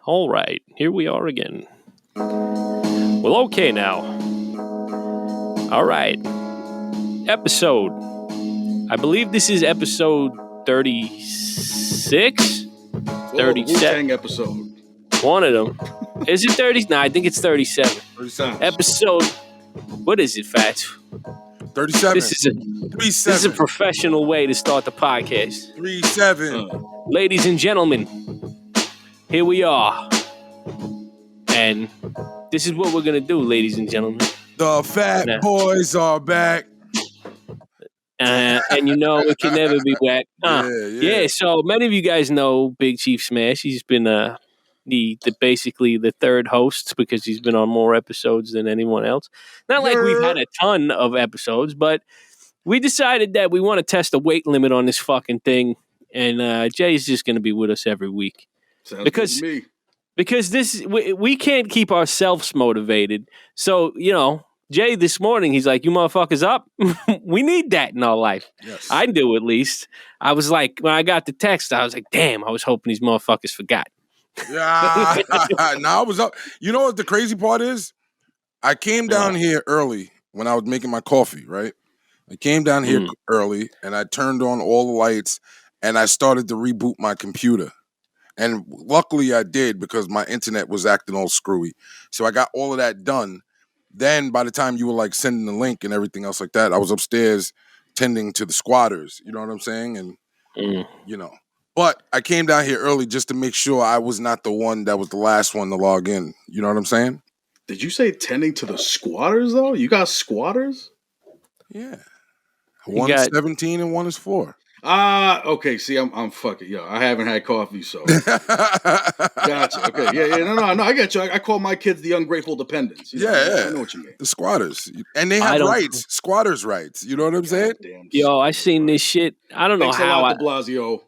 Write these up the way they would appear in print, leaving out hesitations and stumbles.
All right, here we are again. Well, okay now. All right. Episode. I believe this is episode 36? 37. Wu-Tang episode. One of them. Is it 30? No, I think it's 37. 37. Episode. What is it, Fats? 37. This is a professional way to start the podcast. 37. Ladies and gentlemen, here we are. And this is what we're going to do, ladies and gentlemen. The fat boys are back. And you know it can never be back. Yeah, so many of you guys know Big Chief Smash. He's been the basically the third host because he's been on more episodes than anyone else. Not like we've had a ton of episodes, but we decided that we want to test the weight limit on this fucking thing. And Jay's just going to be with us every week. Sounds good to me. Because we can't keep ourselves motivated. So, you know, Jay this morning, he's like, you motherfuckers up? We need that in our life. Yes. I do, at least. I was like, when I got the text, I was like, damn, I was hoping these motherfuckers forgot. Yeah. I was up. You know what the crazy part is? I came down here early when I was making my coffee, right? I came down here early and I turned on all the lights and I started to reboot my computer. And luckily I did because my internet was acting all screwy. So I got all of that done. Then by the time you were like sending the link and everything else like that, I was upstairs tending to the squatters. You know what I'm saying? And, you know. But I came down here early just to make sure I was not the one that was the last one to log in. You know what I'm saying? Did you say tending to the squatters, though? You got squatters? Yeah. One is 17 and one is 4. Okay. See, I'm fucking, yo, I haven't had coffee, so. Gotcha. Okay. Yeah. No, I get you. I call my kids the ungrateful dependents. You know? I know what you mean. The squatters. And they have rights. Squatters' rights. You know what I'm saying? Yo, I seen this shit. I don't know how. Thanks a lot, de Blasio.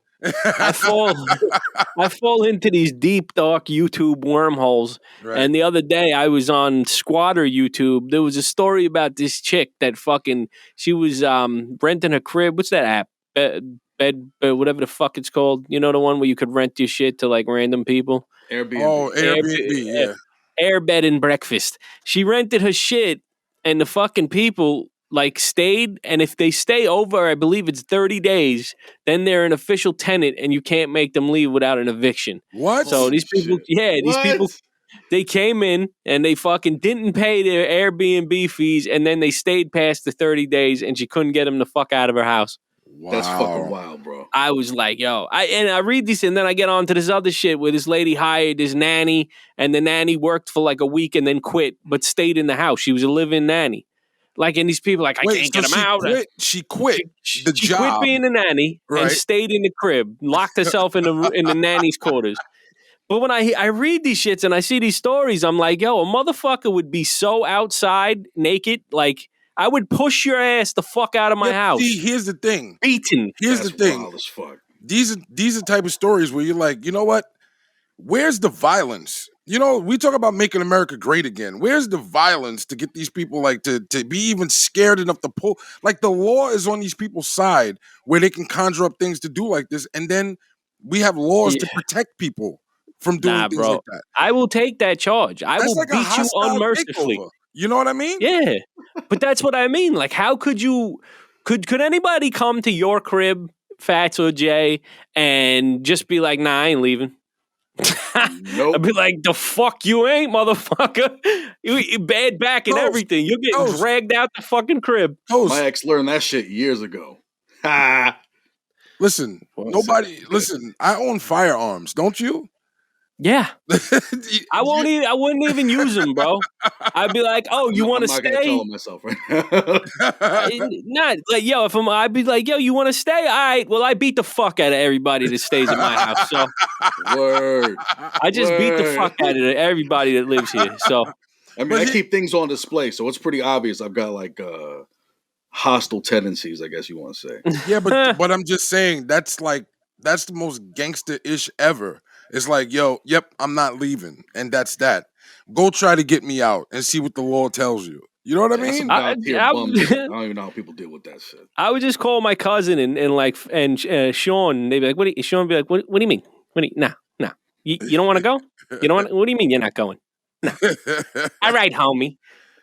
I fall into these deep, dark YouTube wormholes. Right. And the other day I was on Squatter YouTube. There was a story about this chick that she was renting a crib. What's that app? Bed, whatever the fuck it's called. You know, the one where you could rent your shit to like random people? Airbnb. Oh, Airbnb, yeah. Air bed and breakfast. She rented her shit and the fucking people like stayed, and if they stay over, I believe it's 30 days, then they're an official tenant and you can't make them leave without an eviction. What? So these people, these people, they came in and they fucking didn't pay their Airbnb fees, and then they stayed past the 30 days and she couldn't get them the fuck out of her house. Wow. That's fucking wild, bro. I was like, yo, I read this and then I get on to this other shit where this lady hired this nanny and the nanny worked for like a week and then quit, but stayed in the house. She was a live-in nanny. Like, and these people, like, I can't get them out. She quit the job. She quit being a nanny and stayed in the crib, locked herself in the nanny's quarters. But when I read these shits and I see these stories, I'm like, yo, a motherfucker would be so outside naked, like, I would push your ass the fuck out of my house. See, here's the thing. Beaten. Here's the thing. Wild as fuck. These are type of stories where you're like, you know what? Where's the violence? You know, we talk about making America great again. Where's the violence to get these people like to be even scared enough to pull? Like the law is on these people's side where they can conjure up things to do like this, and then we have laws to protect people from doing things like that. I will take that charge. I will like beat you unmercifully. Takeover. You know what I mean? Yeah, but that's what I mean. Like, how could you? Could anybody come to your crib, Fats or Jay, and just be like, "Nah, I ain't leaving." Nope. I'd be like, the fuck you ain't, motherfucker. You bad back and everything. You're getting dragged out the fucking crib. My ex learned that shit years ago. Ha! Listen, listen, I own firearms, don't you? Yeah. I wouldn't even use them, bro. I'd be like, oh, you want to stay? I'm not gonna tell myself right now. Not like, yo, I'd be like, yo, you want to stay? All right. Well, I beat the fuck out of everybody that stays in my house. So Word. I just beat the fuck out of everybody that lives here. So I mean, I keep things on display, so it's pretty obvious I've got like hostile tendencies, I guess you want to say. Yeah, but I'm just saying that's the most gangster-ish ever. It's like, yo, yep, I'm not leaving. And that's that. Go try to get me out and see what the law tells you. You know what I mean? I don't even know how people deal with that shit. I would just call my cousin and Sean. They'd be like, Sean would be like, what do you mean? Nah. You don't want to go? You don't want? What do you mean you're not going? No. All right, homie.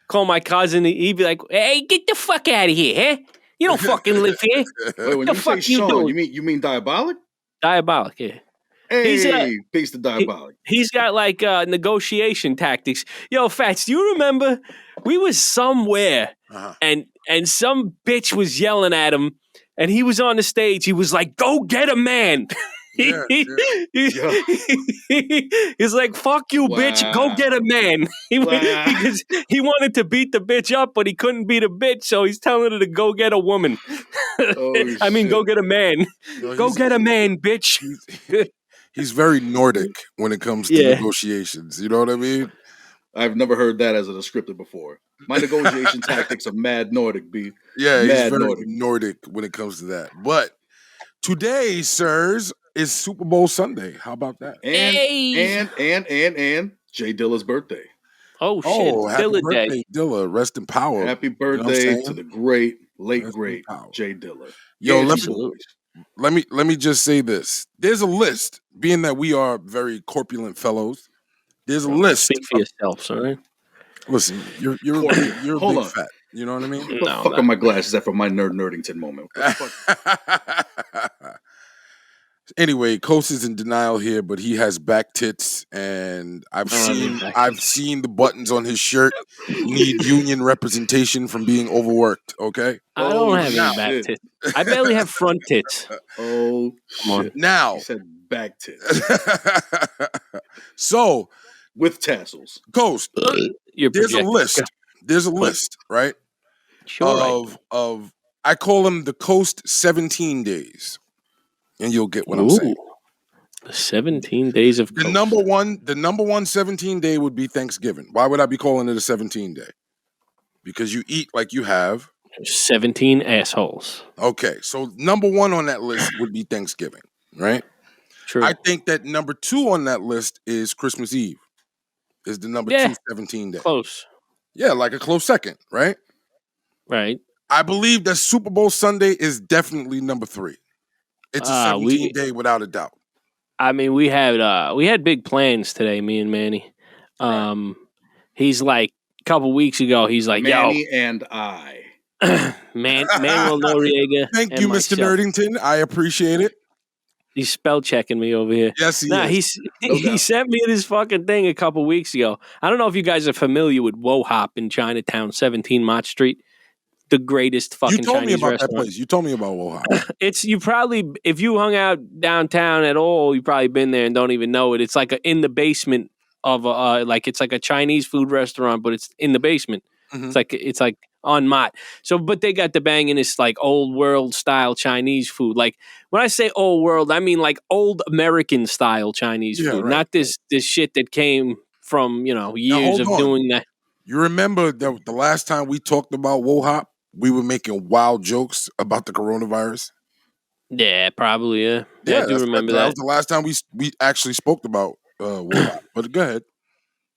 Call my cousin. He'd be like, "Hey, get the fuck out of here, huh? You don't fucking live here." Wait, when you say Sean, you mean Diabolic? Diabolic, yeah. Hey, peace to Diabolic. He's got like negotiation tactics. Yo, Fats, do you remember we was somewhere and some bitch was yelling at him and he was on the stage. He was like, "Go get a man." He's like, "Fuck you, bitch. Go get a man." Because he wanted to beat the bitch up, but he couldn't beat a bitch, so he's telling her to go get a woman. I mean, go get a man. Go get a man, bitch. He's very Nordic when it comes to negotiations. You know what I mean? I've never heard that as a descriptor before. My negotiation tactics are mad Nordic, B. Yeah, he's very Nordic when it comes to that. But today, sirs, is Super Bowl Sunday. How about that? And Jay Dilla's birthday. Oh shit! Happy Dilla birthday, Day. Dilla. Rest in power. Happy birthday to the great, late great Jay Dilla. Yo, let me just say this. There's a list, being that we are very corpulent fellows. There's a list. Speak for yourself, sorry. Listen, you're a big fat. You know what I mean? What the fuck are my glasses at for my Nerdington moment? Anyway, Coast is in denial here, but he has back tits, and I've seen the buttons on his shirt need union representation from being overworked. Okay, I don't have any back tits. I barely have front tits. Oh, come on now. He said back tits. So with tassels, Coast. There's a list. There's a list, right? Sure. Of I call them the Coast 17 days. And you'll get what I'm saying. The 17 days of the number one 17 day would be Thanksgiving. Why would I be calling it a 17 day? Because you eat like you have 17 assholes. Okay, so number one on that list would be Thanksgiving, right? True. I think that number two on that list is Christmas Eve. Is the number 2 17 day. Close. Yeah, like a close second, right? Right. I believe that Super Bowl Sunday is definitely number 3. It's a 17 day without a doubt. I mean, we had big plans today, me and Manny. He's like a couple weeks ago, he's like, Manny and I. Manuel Noriega. Thank you, Mr. Nerdington. I appreciate it. He's spell checking me over here. Yes, he is. He sent me this fucking thing a couple weeks ago. I don't know if you guys are familiar with Wo Hop in Chinatown, 17 Mott Street. The greatest fucking Chinese restaurant. You told me about that place. You told me about Wo Hop. If you hung out downtown at all, you've probably been there and don't even know it. It's like in the basement of it's like a Chinese food restaurant, but it's in the basement. Mm-hmm. It's like on Mott. So, but they got the bangingest like old world style Chinese food. Like when I say old world, I mean like old American style Chinese food, right. Not this shit that came from years of doing that. You remember the last time we talked about Wo Hop? We were making wild jokes about the coronavirus. Yeah, probably. Yeah, I do remember that. That was the last time we actually spoke about Wo Hop. But go ahead.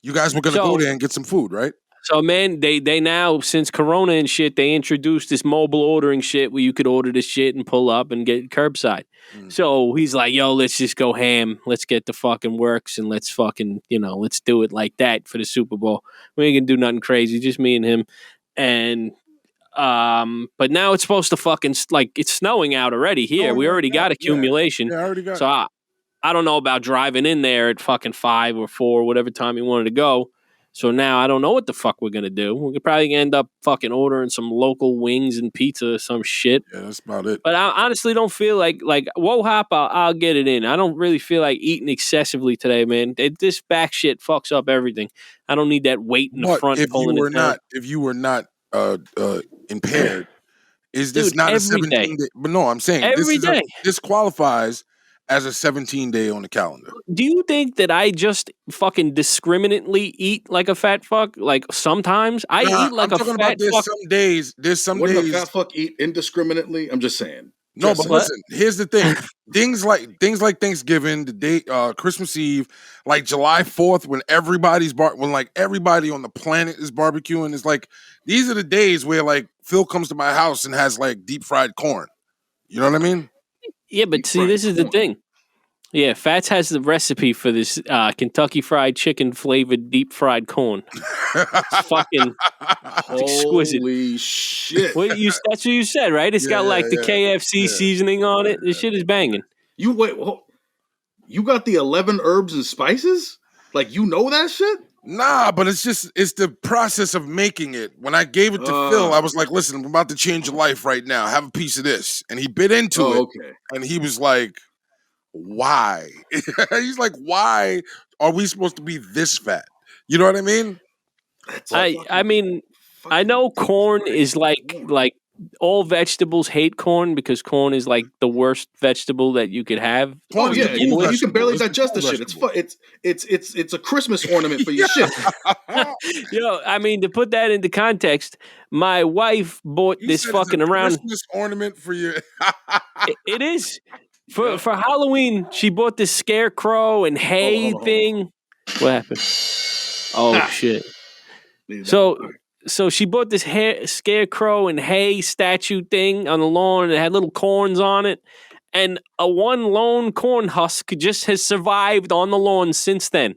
You guys were going to go there and get some food, right? So, man, they now, since Corona and shit, they introduced this mobile ordering shit where you could order this shit and pull up and get curbside. So he's like, yo, let's just go ham. Let's get the fucking works and let's fucking, let's do it like that for the Super Bowl. We ain't going to do nothing crazy, just me and him. And but now it's supposed to fucking it's snowing out already here. We already got accumulation. Yeah, I already got. So I don't know about driving in there at fucking 5 or 4, whatever time you wanted to go. So now I don't know what the fuck we're gonna do. We could probably end up fucking ordering some local wings and pizza or some shit. Yeah, that's about it. But I honestly don't feel like Wo Hop. I'll get it in. I don't really feel like eating excessively today, man. This back shit fucks up everything. I don't need that weight in the front pulling it down. If you were not impaired, is this not a 17 day? But no, I'm saying this qualifies as a 17 day on the calendar. Do you think that I just fucking discriminately eat like a fat fuck? Like sometimes I eat like a fat fuck. There's some Wouldn't days a fat fuck eat indiscriminately? I'm just saying. No, but listen, here's the thing. things like Thanksgiving, the day, Christmas Eve, like July 4th, when everybody on the planet is barbecuing, it's like these are the days where like Phil comes to my house and has like deep fried corn. You know what I mean? Yeah, but see, this is the thing. Yeah, Fats has the recipe for this Kentucky Fried Chicken flavored deep fried corn. It's fucking exquisite. Holy shit! That's what you said, right? It's got like the KFC yeah, seasoning on it. This shit is banging. You got the 11 herbs and spices? Like, you know that shit? Nah, but it's the process of making it. When I gave it to Phil, I was like, listen, I'm about to change your life right now. Have a piece of this. And he bit into it. Okay. And he was like, why? He's like, why are we supposed to be this fat? You know what I mean? I mean, I know corn is like all vegetables hate corn because corn is like the worst vegetable that you could have. Oh yeah, you can barely digest the shit. It's a Christmas ornament for your shit. I mean, to put that into context, my wife bought this fucking around Christmas ornament for you. It is for Halloween. She bought this scarecrow and hay thing. What happened? Oh shit! So she bought this scarecrow and hay statue thing on the lawn, and it had little corns on it. And one lone corn husk just has survived on the lawn since then.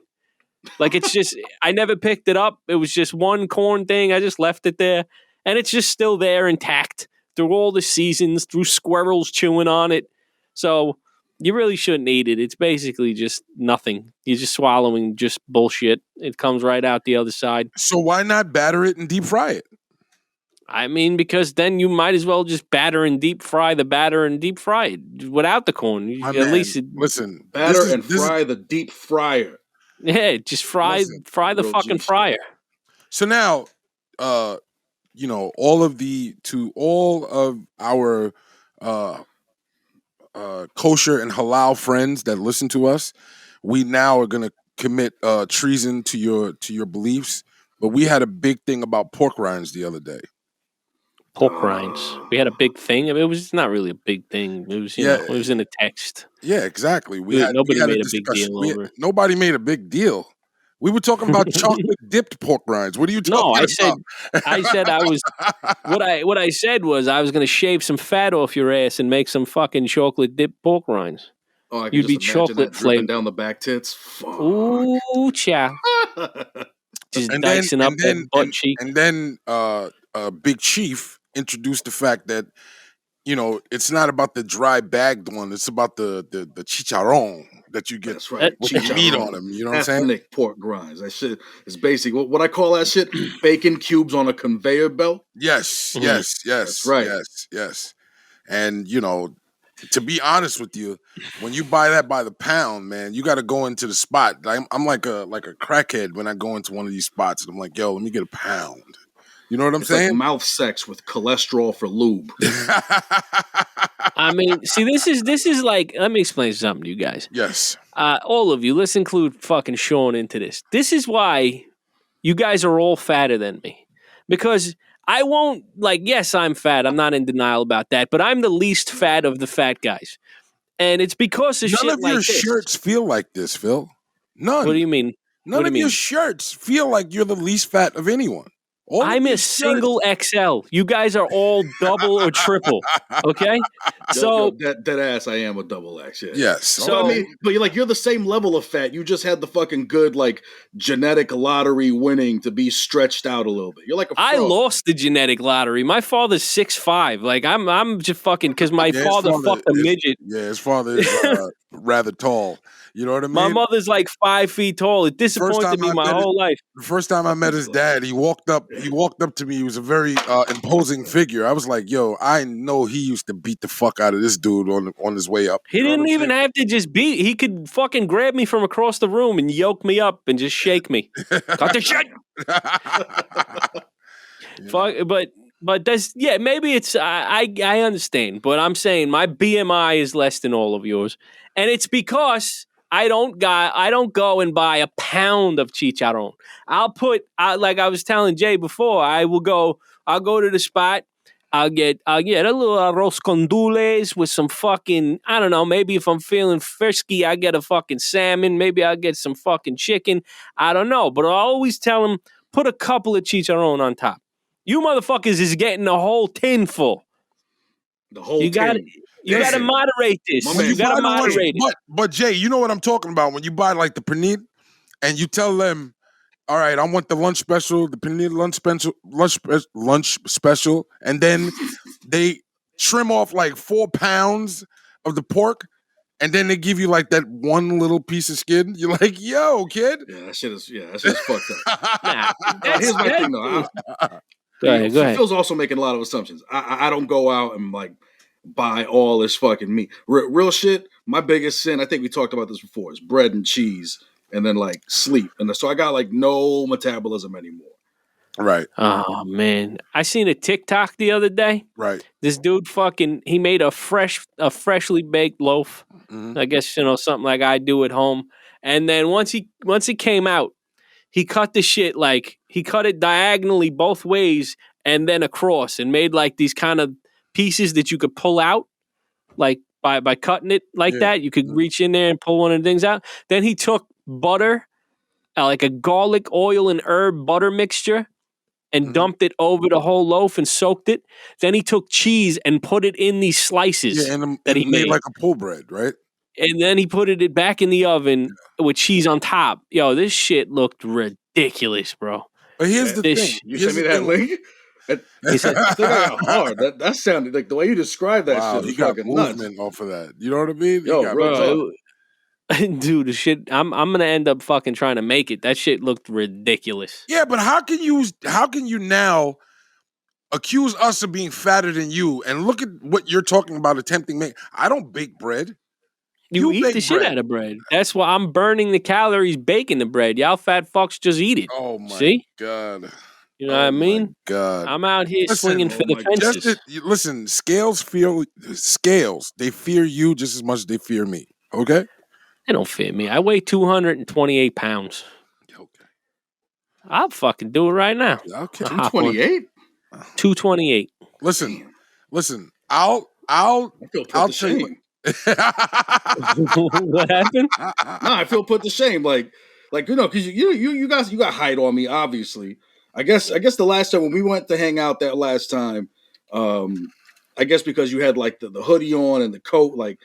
Like, it's just, I never picked it up. It was just one corn thing. I just left it there. And it's just still there intact through all the seasons, through squirrels chewing on it. So you really shouldn't eat it. It's basically just nothing. You're just swallowing just bullshit. It comes right out the other side. So why not batter it and deep fry it? I mean, because then you might as well just batter and deep fry the batter and deep fry it without the corn. Listen, batter and fry the deep fryer. Yeah, just fry the fucking fryer. So now, all of our kosher and halal friends that listen to us, we now are going to commit treason to your beliefs. But we had a big thing about pork rinds the other day. Pork rinds. We had a big thing. I mean, it was not really a big thing. It was, it was in a text. Yeah, exactly. Nobody made a big deal over it. Nobody made a big deal. We were talking about chocolate dipped pork rinds. What are you talking about? I said I was. What I said was I was going to shave some fat off your ass and make some fucking chocolate dipped pork rinds. Oh, You'd be chocolate flavored down the back tits. Fuck. Ooh, chow. Just dicing up that butt cheek. And then Big Chief introduced the fact that it's not about the dry bagged one; it's about the chicharron that you get. That's right. With the meat on them. You know what I'm saying? Ethnic pork grinds. That shit is basic. What I call that shit? Bacon cubes on a conveyor belt. Yes. That's right. Yes. And to be honest with you, when you buy that by the pound, man, you got to go into the spot. I'm like a crackhead when I go into one of these spots, and I'm like, yo, let me get a pound. You know what I'm saying? Like mouth sex with cholesterol for lube. I mean, see, this is like, let me explain something to you guys. Yes. All of you, let's include fucking Sean into this. This is why you guys are all fatter than me. Because I won't, yes, I'm fat. I'm not in denial about that. But I'm the least fat of the fat guys. And it's because of shit like this. None of your shirts feel like this, Phil. None. What do you mean? None of your shirts feel like you're the least fat of anyone. I'm a single XL. You guys are all double or triple. Okay, so that ass, I am a double X. Yeah. Yes. So but you're the same level of fat. You just had the fucking good genetic lottery winning to be stretched out a little bit. You're like a frog. I lost the genetic lottery. My father's 6'5". I'm just fucking because my father fucked a midget. Yeah, his father is rather tall. You know what I mean? My mother's 5 feet tall. It disappointed me my whole life. The first time I met his dad, he walked up to me. He was a very imposing figure. I was like, yo, I know he used to beat the fuck out of this dude on his way up. He didn't even have to just beat. He could fucking grab me from across the room and yoke me up and just shake me. Cut the shit. Fuck, but that's maybe it's I understand, but I'm saying my BMI is less than all of yours, and it's because I don't go and buy a pound of chicharron. Like I was telling Jay before, I'll go to the spot. I'll get a little arroz con dules with some fucking, I don't know, maybe if I'm feeling frisky, I get a fucking salmon. Maybe I'll get some fucking chicken. I don't know. But I always tell them, put a couple of chicharron on top. You motherfuckers is getting a whole tin full. The whole you got thing. You got to moderate this. You got to moderate it. But Jay, you know what I'm talking about when you buy like the panini and you tell them, all right, I want the lunch special, the panini lunch special, and then they trim off like 4 pounds of the pork, and then they give you like that one little piece of skin. You're like, yo, kid. Yeah, that shit is fucked up. Nah, here's my thing though. Go ahead. Phil's also making a lot of assumptions. I don't go out and like buy all this fucking meat. Real shit. My biggest sin, I think we talked about this before, is bread and cheese, and then like sleep, and so I got like no metabolism anymore. Right. Oh man, I seen a TikTok the other day. Right. This dude he made a freshly baked loaf. Mm-hmm. I guess something like I do at home. And then once it came out, he cut the shit he cut it diagonally both ways and then across and made like these kind of pieces that you could pull out like by cutting it like that. You could reach in there and pull one of the things out. Then he took butter, like a garlic, oil, and herb butter mixture, and dumped it over the whole loaf and soaked it. Then he took cheese and put it in these slices that he made like a pull bread, right? And then he put it back in the oven with cheese on top. Yo, this shit looked ridiculous, bro. But here's the thing. You sent me that link? He said, hard. That sounded like the way you described that shit. He got movement off of that. You know what I mean? Yo, bro. Dude, the shit. I'm gonna end up fucking trying to make it. That shit looked ridiculous. Yeah, but how can you now accuse us of being fatter than you? And look at what you're talking about attempting to make. I don't bake bread. You eat the shit out of bread. That's why I'm burning the calories baking the bread. Y'all fat fucks just eat it. Oh my God. You know what I mean? God. I'm out here swinging for the fences. Listen, scales. They fear you just as much as they fear me. Okay? They don't fear me. I weigh 228 pounds. Okay. I'll fucking do it right now. Okay. 228? 228. Listen. I'll tell you. What happened? I feel put to shame. Like because you guys got height on me, obviously. I guess the last time when we went to hang out that last time, I guess because you had like the hoodie on and the coat, like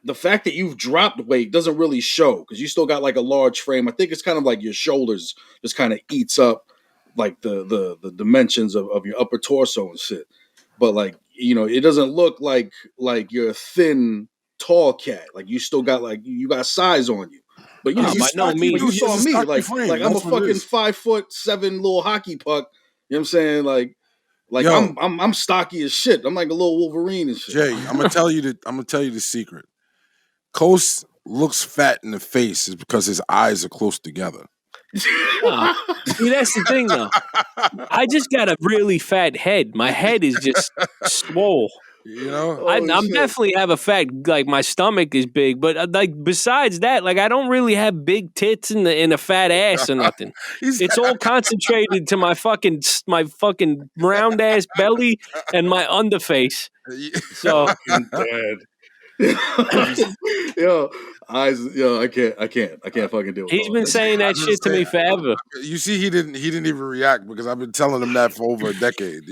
the fact that you've dropped weight doesn't really show because you still got like a large frame. I think it's kind of like your shoulders just kind of eats up like the dimensions of your upper torso and shit. But like, it doesn't look like you're a thin, tall cat. Like you still got you got size on you. But you saw me like I'm a fucking 5'7" little hockey puck. You know what I'm saying? Like yo, I'm stocky as shit. I'm like a little Wolverine and shit. Jay, I'm gonna tell you the secret. Coast looks fat in the face is because his eyes are close together. See, that's the thing though. I just got a really fat head. My head is just swole. I'm definitely have a fat, like my stomach is big, but like besides that, like I don't really have big tits and a fat ass or nothing. It's all concentrated to my fucking round ass belly and my underface. So, I can't fucking do it. He's been saying that shit to me forever. You see, he didn't even react because I've been telling him that for over a decade.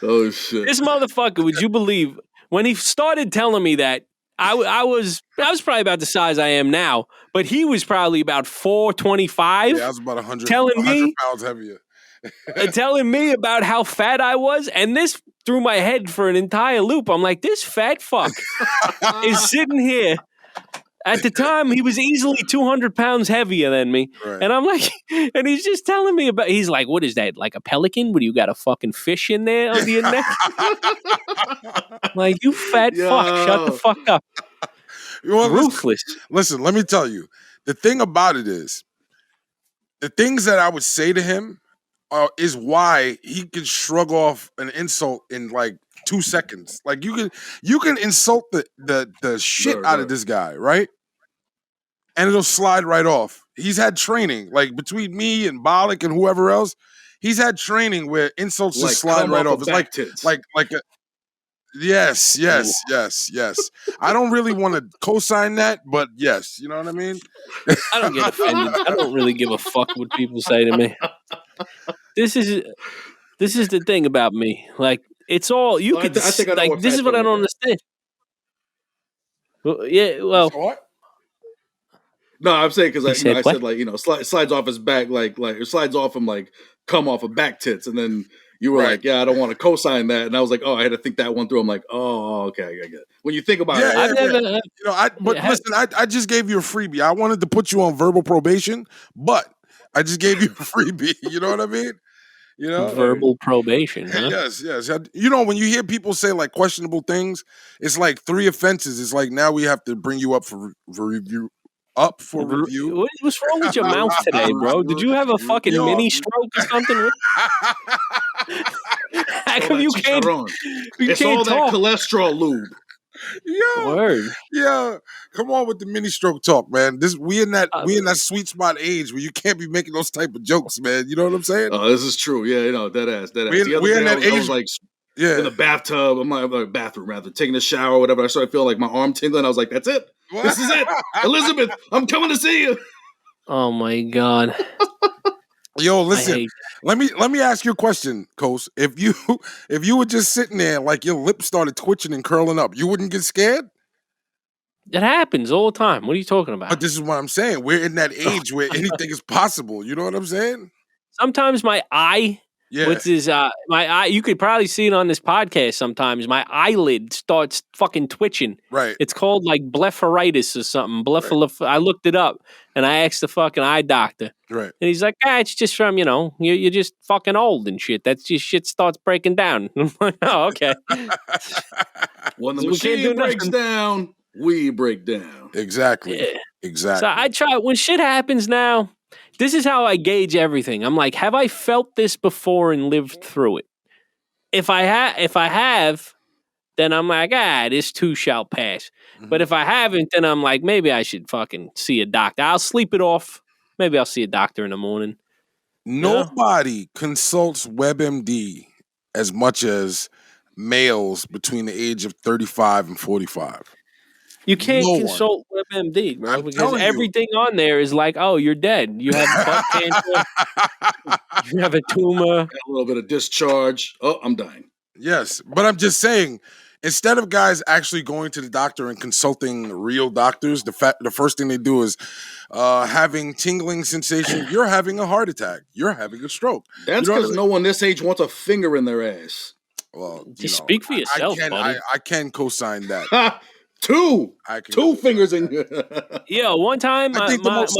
Oh shit! This motherfucker, would you believe when he started telling me that I was probably about the size I am now, but he was probably about 425. Yeah, I was about 100 pounds heavier. Telling me about how fat I was, and this threw my head for an entire loop. I'm like, this fat fuck is sitting here. At the time, he was easily 200 pounds heavier than me. Right. And I'm like, and he's just telling me he's like, what is that? Like a pelican? What do you got, a fucking fish in there under your neck? Like, you fat fuck, shut the fuck up. Ruthless. Listen, let me tell you. The thing about it is, the things that I would say to him is why he can shrug off an insult in like 2 seconds. Like you can insult the shit out of this guy, right? And it'll slide right off. He's had training, like between me and Bollock and whoever else. He's had training where insults just slide right off. It's like a yes. I don't really want to co-sign that, but yes, you know what I mean? I don't get offended. I don't really give a fuck what people say to me. This is the thing about me. Like, It's all you could I think I know like. what This Pat's is what I talking don't about. understand. Well, yeah, well, What? No, I'm saying because he said I what? said like slides off his back like it slides off him like come off of back tits, and then you were Right. like, yeah, I don't want to co-sign that, and I was like, oh, I had to think that one through. I'm like, oh, okay, I get it. When you think about it, I've never. Listen, I just gave you a freebie. I wanted to put you on verbal probation, but I just gave you a freebie. You know what I mean? You know, Verbal probation, huh? yes. You know, when you hear people say like questionable things, it's like 3 offenses. It's like now we have to bring you up for review. Up for review. What's wrong with your mouth today, bro? Did you have a fucking Yo. mini stroke or something? What? How come you can't? It's all talk? that cholesterol lube. Word. Yeah, come on with the mini stroke talk, man. We in that sweet spot age where you can't be making those type of jokes, man. You know what I'm saying? Oh, this is true. Yeah, you know that ass. The other we're in day, that I was like, yeah, in the bathtub. I'm like bathroom rather, taking a shower or whatever. I started feeling like my arm tingling. I was like, that's it. What? This is it, Elizabeth. I'm coming to see you. Oh my god. Yo, listen. Let me ask you a question, Coast. If you were just sitting there like your lips started twitching and curling up, you wouldn't get scared? It happens all the time. What are you talking about? But this is what I'm saying. We're in that age where anything is possible. You know what I'm saying? Sometimes my eye, which is my eye, you could probably see it on this podcast. Sometimes my eyelid starts fucking twitching. Right. It's called like blepharitis or something. I looked it up and I asked the fucking eye doctor. Right. And he's like, it's just from, you're just fucking old and shit. That's just shit starts breaking down. I'm like, oh, okay. When the machine breaks down, we break down. Exactly. Yeah. Exactly. So I try, when shit happens now, this is how I gauge everything. I'm like, have I felt this before and lived through it? If I have, then I'm like, this too shall pass. Mm-hmm. But if I haven't, then I'm like, maybe I should fucking see a doctor. I'll sleep it off. Maybe I'll see a doctor in the morning. Nobody consults WebMD as much as males between the age of 35 and 45. You can't consult WebMD, bro, because everything on there is like, oh, you're dead. You have butt cancer. You have a tumor. A little bit of discharge. Oh, I'm dying. Yes, but I'm just saying, instead of guys actually going to the doctor and consulting real doctors, the first thing they do is having tingling sensation. You're having a heart attack. You're having a stroke. That's because no one this age wants a finger in their ass. Well, just speak for yourself, buddy. I can co-sign that. Two fingers in you. Yeah, one time. I think the most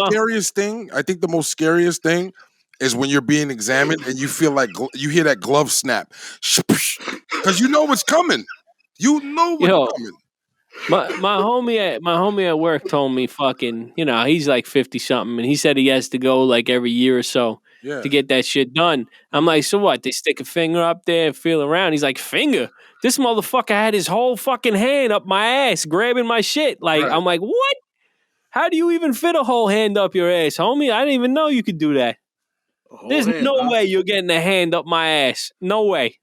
scariest thing is when you're being examined and you feel like you hear that glove snap, because you know what's coming. You know what's coming. My homie at work told me fucking, he's like 50 something, and he said he has to go like every year or so to get that shit done. I'm like, so what? They stick a finger up there and feel around. He's like, finger? This motherfucker had his whole fucking hand up my ass grabbing my shit. Like, right. I'm like, what? How do you even fit a whole hand up your ass, homie? I didn't even know you could do that. There's no way you're getting a hand up my ass. No way.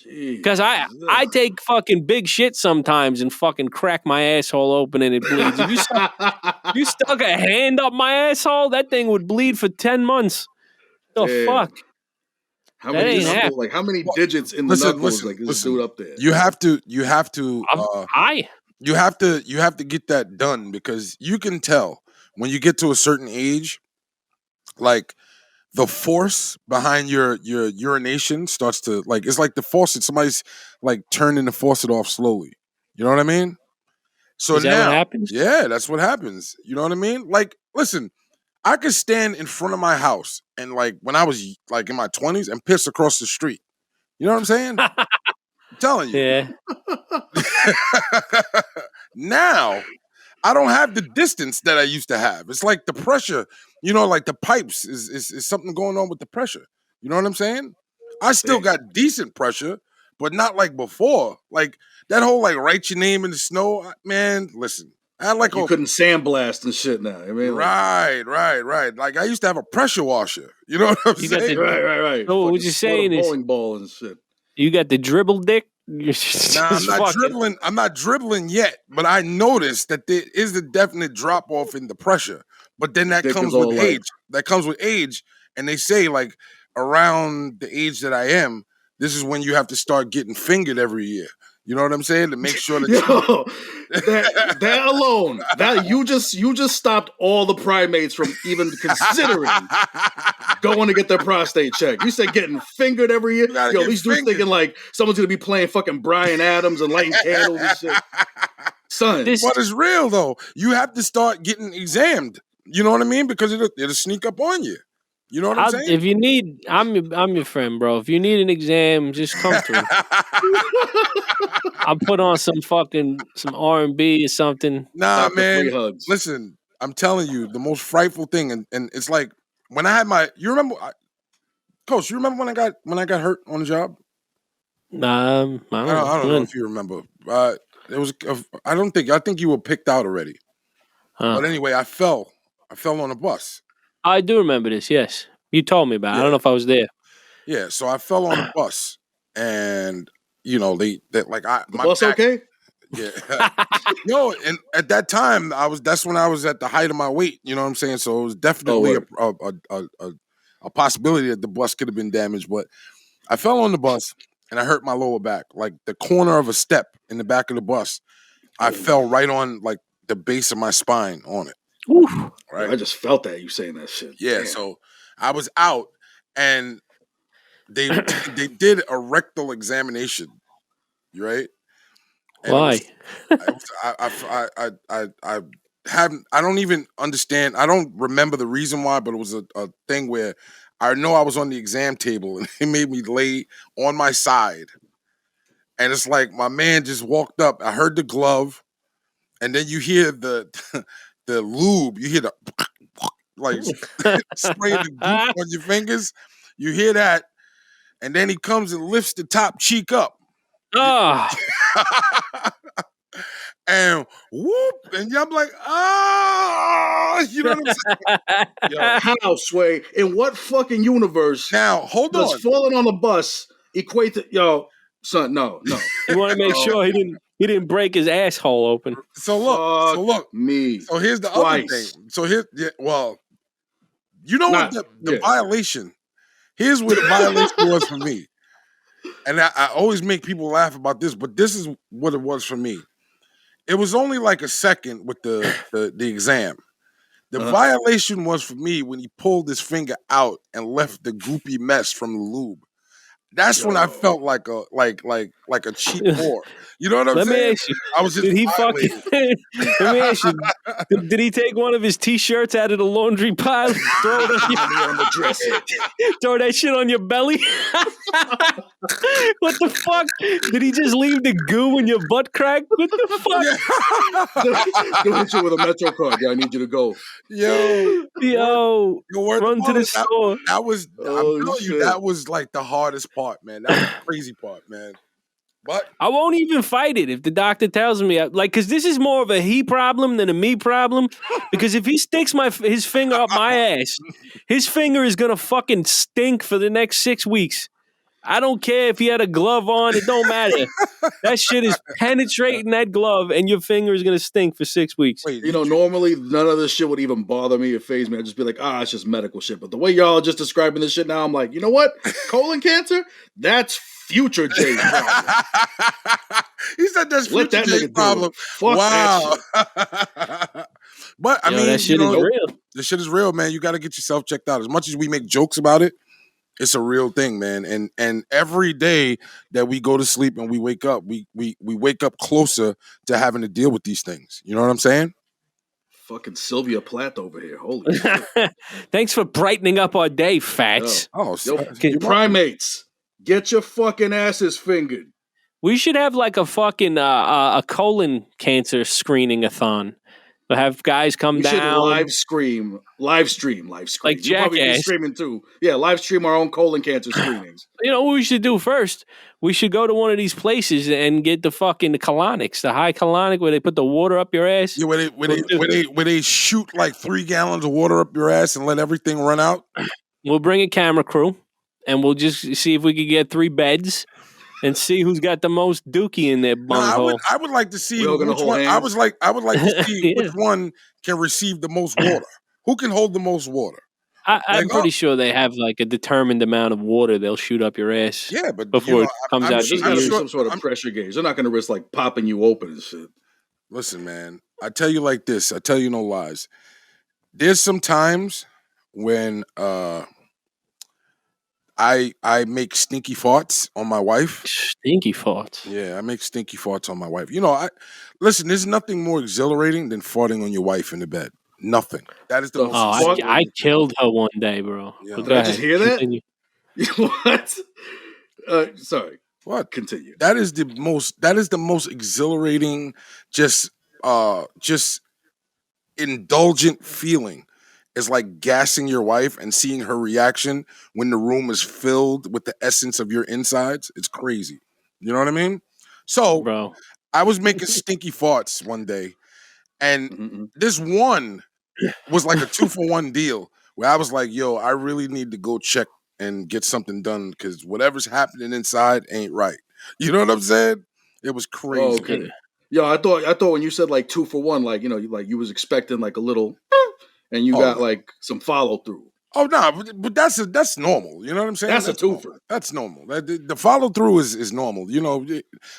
Because I take fucking big shit sometimes and fucking crack my asshole open and it bleeds. If you stuck a hand up my asshole, that thing would bleed for 10 months. The fuck? How many digits in the knuckles like this dude up there? You have to high. You have to get that done, because you can tell when you get to a certain age, like the force behind your urination starts to, like, it's like the faucet. Somebody's like turning the faucet off slowly. You know what I mean? So is that what happens? Yeah, that's what happens. You know what I mean? Like, listen, I could stand in front of my house and, like, when I was like in my 20s, and piss across the street. You know what I'm saying? I'm telling you. Yeah. Now, I don't have the distance that I used to have. It's like the pressure, like the pipes is something going on with the pressure. You know what I'm saying? I still got decent pressure, but not like before. Like that whole like write your name in the snow, man. Listen, I had you couldn't sandblast and shit now. I mean, right. Like I used to have a pressure washer. You know what I'm saying? Right. So what you're saying is bowling ball and shit. You got the dribble dick. I'm not dribbling. I'm not dribbling yet, but I noticed that there is a definite drop off in the pressure. But then that comes with age. That comes with age, and they say like around the age that I am, this is when you have to start getting fingered every year. You know what I'm saying? To make sure that that alone, that you just stopped all the primates from even considering going to get their prostate checked. You said getting fingered every year. Yo, these dudes thinking like someone's gonna be playing fucking Bryan Adams and lighting candles and shit. Son, but it's real though. You have to start getting examined. You know what I mean? Because it'll sneak up on you. You know what I'm saying? If you need, I'm your friend, bro. If you need an exam, just come through. I'll put on some R&B or something. Nah, man. Listen, I'm telling you, the most frightful thing, and it's like when I had you remember, Coach? You remember when I got hurt on the job? I don't know if you remember. It was. I think you were picked out already. But anyway, I fell on a bus. I do remember this. Yes, you told me about it. I don't know if I was there. Yeah, so I fell on a bus, and they like the bus back, okay? Yeah. No, and at that time that's when I was at the height of my weight. You know what I'm saying? So it was definitely a possibility that the bus could have been damaged. But I fell on the bus and I hurt my lower back, like the corner of a step in the back of the bus. I fell right on like the base of my spine on it. Oof. Right? I just felt that you saying that shit. Yeah, damn. So I was out, and they did a rectal examination, right? And why? I don't even understand. I don't remember the reason why, but it was a thing where I know I was on the exam table, and they made me lay on my side, and it's like my man just walked up. I heard the glove, and then you hear the lube. You hear the like spraying the goop on your fingers. You hear that, and then he comes and lifts the top cheek up. Oh. And whoop, and I'm like, you know what I'm saying? Yo, how, Sway? In what fucking universe? Now, hold on. Does falling on a bus equate to son? No. You want to make sure he didn't break his asshole open. So look, me. So here's the other thing. So you know what the violation? Here's what the violation was for me. And I always make people laugh about this, but this is what it was for me. It was only like a second with the exam. The violation was for me when he pulled his finger out and left the goopy mess from the lube. That's when I felt like a cheap whore. You know what I'm saying? Let me ask you. I was just let me ask you. Did he take one of his T-shirts out of the laundry pile, throw it on the dresser, throw that shit on your belly? What the fuck? Did he just leave the goo in your butt crack? What the fuck? He'll hit you with a Metro card. Yeah, I need you to go. Yo, run to the store. That was, I'm telling you, that was like the hardest part, man. That was the crazy part, man. But I won't even fight it if the doctor tells me, because this is more of a he problem than a me problem. Because if he sticks his finger up my ass, his finger is gonna fucking stink for the next 6 weeks. I don't care if he had a glove on; it don't matter. That shit is penetrating that glove, and your finger is gonna stink for 6 weeks. Wait, normally none of this shit would even bother me or faze me. I'd just be like, it's just medical shit. But the way y'all are just describing this shit now, I'm like, you know what? Colon cancer? That's future Jay's problem. He said that's future Jay's problem. Fuck that shit. But I mean, that shit is real. The shit is real, man. You got to get yourself checked out. As much as we make jokes about it, it's a real thing, man. And every day that we go to sleep and we wake up, we wake up closer to having to deal with these things. You know what I'm saying? Fucking Sylvia Plath over here. Holy shit. Thanks for brightening up our day, Fats. You primates, get your fucking asses fingered. We should have like a fucking a colon cancer screening-a-thon. We'll have guys come down. Live stream. Like Jackass. Probably be streaming too. Yeah, live stream our own colon cancer screenings. You know what we should do first? We should go to one of these places and get the colonics, the high colonic where they put the water up your ass. Yeah, where they shoot like 3 gallons of water up your ass and let everything run out. We'll bring a camera crew and we'll just see if we can get 3 beds. And see who's got the most dookie in their bunghole. I would like to see which one. I would like to see which one can receive the most water. Who can hold the most water? I'm pretty sure they have like a determined amount of water they'll shoot up your ass. Yeah, but before it comes out there's your got to ears. be some sort of pressure gauge. They're not going to risk like popping you open and shit. Listen, man, I tell you like this. I tell you no lies. There's some times when I make stinky farts on my wife. Stinky farts. Yeah, I make stinky farts on my wife. You know, listen. There's nothing more exhilarating than farting on your wife in the bed. Nothing. That is the most. I killed her one day, bro. Yeah. Did I just hear that? What? Sorry. What? Continue. That is the most exhilarating, just indulgent feeling. Is like gassing your wife and seeing her reaction when the room is filled with the essence of your insides. It's crazy. You know what I mean? So, bro, I was making stinky farts one day, and this one was like a 2-for-1 deal where I was like, yo, I really need to go check and get something done because whatever's happening inside ain't right. You know what I'm saying? It was crazy. Oh, okay. Yo, I thought when you said like 2-for-1, like, you know, like you was expecting like a little and you got like some follow through. Oh no, but that's normal. You know what I'm saying? That's a twofer. Normal. That's normal. The follow through is normal. You know,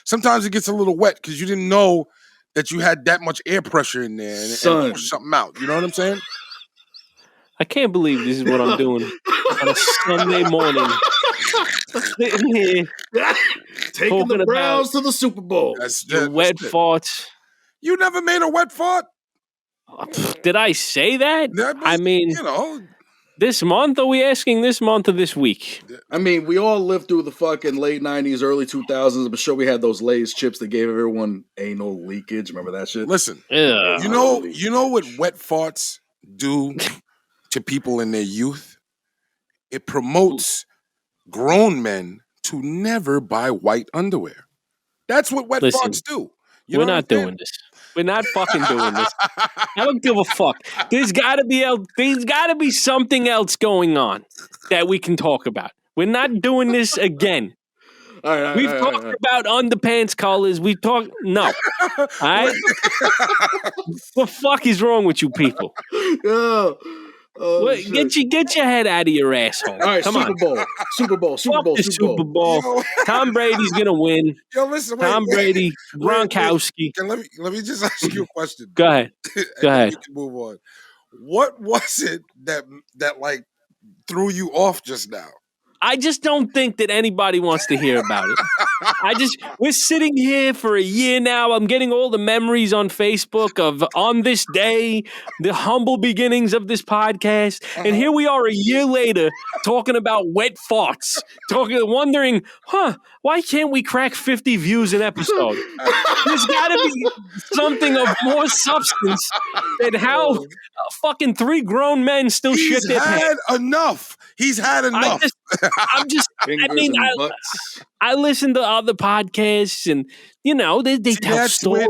sometimes it gets a little wet because you didn't know that you had that much air pressure in there and push something out. You know what I'm saying? I can't believe this is what I'm doing on a Sunday morning. Sitting here taking the Browns to the Super Bowl. Your wet farts. You never made a wet fart? Did I say that? I mean, you know, this month? Are we asking this month or this week? I mean, we all lived through the fucking late 90s, early 2000s. I'm sure we had those Lay's chips that gave everyone anal leakage. Remember that shit? Listen, you know what wet farts do to people in their youth? It promotes grown men to never buy white underwear. That's what wet farts do. We're not doing this. We're not fucking doing this. I don't give a fuck. There's got to be something else going on that we can talk about. We're not doing this again. We've talked about underpants colors. We've talked no. All right. What the fuck is wrong with you people? Get your head out of your asshole. All right, Super Bowl. Super Bowl. Tom Brady's gonna win. Yo, listen, Tom Brady, Gronkowski. Let me just ask you a question. Go ahead. Go ahead. We can move on. What was it that like threw you off just now? I just don't think that anybody wants to hear about it. We're sitting here for a year now. I'm getting all the memories on Facebook of on this day, the humble beginnings of this podcast. And here we are a year later talking about wet farts, wondering, why can't we crack 50 views an episode? There's got to be something of more substance than how fucking 3 grown men still shit their pants. He's had enough. I listen to other podcasts, and you know they tell stories.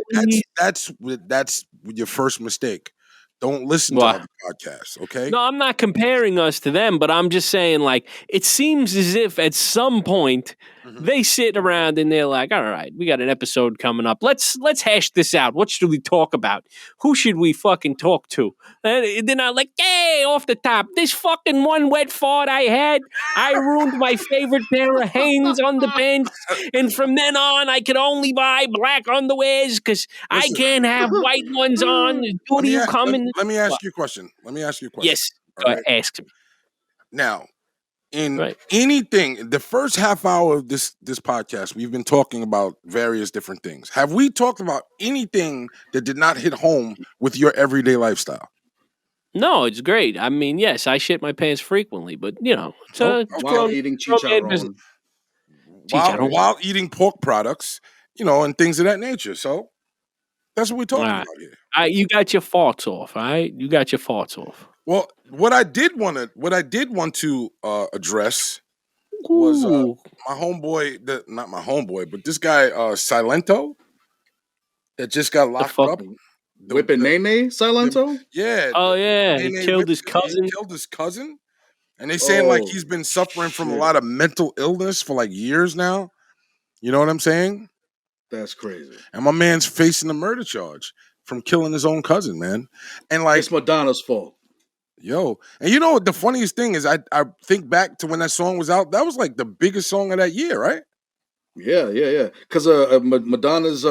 That's your first mistake. Don't listen to other podcasts, okay? No, I'm not comparing us to them, but I'm just saying, like, it seems as if at some point they sit around and they're like, all right, we got an episode coming up. Let's hash this out. What should we talk about? Who should we fucking talk to? And they're not like, hey, off the top, this fucking one wet fart I had, I ruined my favorite pair of Hanes underpants, and from then on, I could only buy black underwears because I can't have white ones on. What are you coming? Let me ask you a question. Yes, ask me. Now, in anything, the first half hour of this podcast, we've been talking about various different things. Have we talked about anything that did not hit home with your everyday lifestyle? No, it's great. I mean, yes, I shit my pants frequently, but you know, while eating chicharron, while eating pork products, you know, and things of that nature. So that's what we're talking about here. You got your farts off, all right? You got your farts off. Well, what I did want to address was my homeboy, not my homeboy, but this guy Silento that just got locked up. Whipping Nene Silento? Yeah. Oh yeah, he killed his cousin. And they saying like he's been suffering from a lot of mental illness for like years now. You know what I'm saying? That's crazy. And my man's facing a murder charge from killing his own cousin, man. And like it's Madonna's fault. Yo, and you know what the funniest thing is? I think back to when that song was out. That was like the biggest song of that year, right? Yeah. Because Madonna's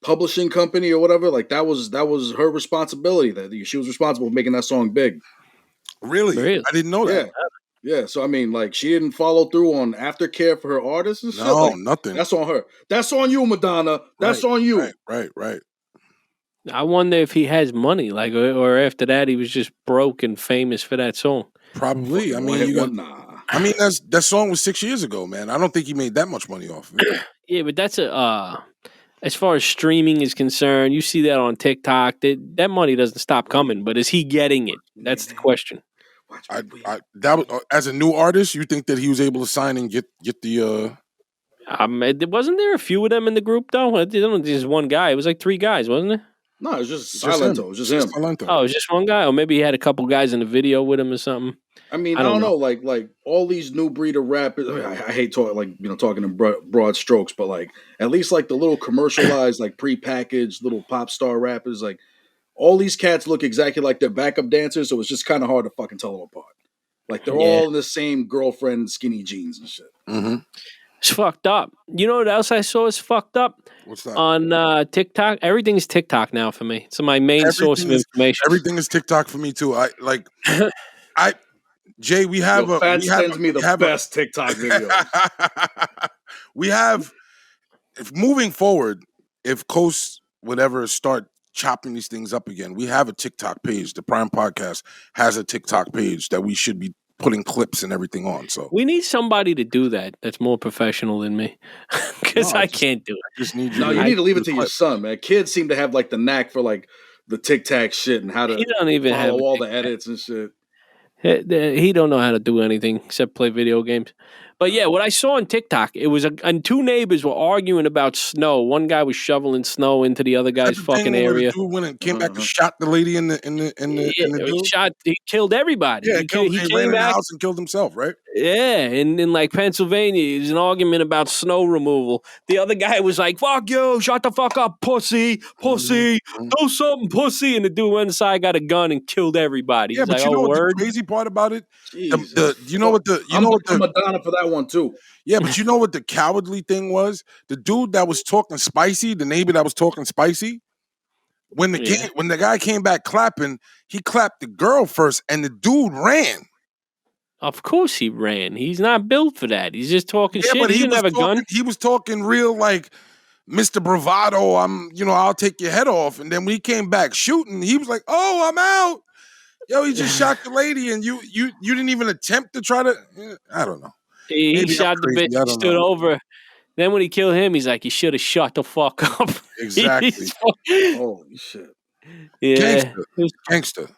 publishing company or whatever, like that was her responsibility. That she was responsible for making that song big. Really? I didn't know that. Yeah. So I mean, like she didn't follow through on aftercare for her artists and shit. No, Like nothing. that's on her. That's on you, Madonna. That's on you. Right. I wonder if he has money, like, or after that he was just broke and famous for that song. Probably. I mean, you got. I mean, that song was 6 years ago, man. I don't think he made that much money off of it. Yeah, but that's as far as streaming is concerned, you see that on TikTok. That money doesn't stop coming. But is he getting it? That's the question. That was, as a new artist, you think that he was able to sign and get the. Wasn't there a few of them in the group though? It wasn't just one guy. It was like 3 guys, wasn't it? No, it was just Silento. It was just him. Silento. Oh, it was just one guy, or maybe he had a couple guys in the video with him or something. I mean, I don't know. Like all these new breed of rappers. I hate talking talking in broad strokes, but like at least like the little commercialized, like prepackaged little pop star rappers, like all these cats look exactly like their backup dancers. So it's just kind of hard to fucking tell them apart. Like they're all in the same girlfriend skinny jeans and shit. Mm-hmm. It's fucked up. You know what else I saw is fucked up? What's that? On TikTok. Everything's TikTok now for me. It's my main source of information. Everything is TikTok for me too. Jay, we have sends me the best TikTok videos. We have, if moving forward, if Coast would ever start chopping these things up again, we have a TikTok page. The Prime Podcast has a TikTok page that we should be putting clips and everything on. So we need somebody to do that that's more professional than me, because I can't do it. I just need you. No, you need to leave it to your son, man. Kids seem to have like the knack for like the TikTok shit and how to follow all the edits and shit. He don't know how to do anything except play video games. But yeah, what I saw on TikTok, it was and 2 neighbors were arguing about snow. One guy was shoveling snow into the other guy's fucking area. The dude went and came back and shot the lady in the dude. He killed everybody. Yeah, he ran in the house and killed himself, right? Yeah, and in like Pennsylvania, there's an argument about snow removal. The other guy was like, "Fuck you, shut the fuck up, pussy, do something, pussy." And the dude went inside, got a gun, and killed everybody. Yeah, He's but like, you know what word? the crazy part about it? I'm Madonna for that one too. Yeah, but you know what the cowardly thing was? The dude that was talking spicy, the neighbor that was talking spicy, when the guy came back clapping, he clapped the girl first, and the dude ran. Of course he ran. He's not built for that. He's just talking shit. But he didn't have a gun. He was talking real like Mr. Bravado. I'll take your head off. And then when he came back shooting, he was like, "Oh, I'm out." Yo, he just shot the lady, and you didn't even attempt to try to. I don't know. He shot the bitch, stood over. Then when he killed him, he's like, "You should have shut the fuck up." Exactly. Holy shit. Yeah, gangster.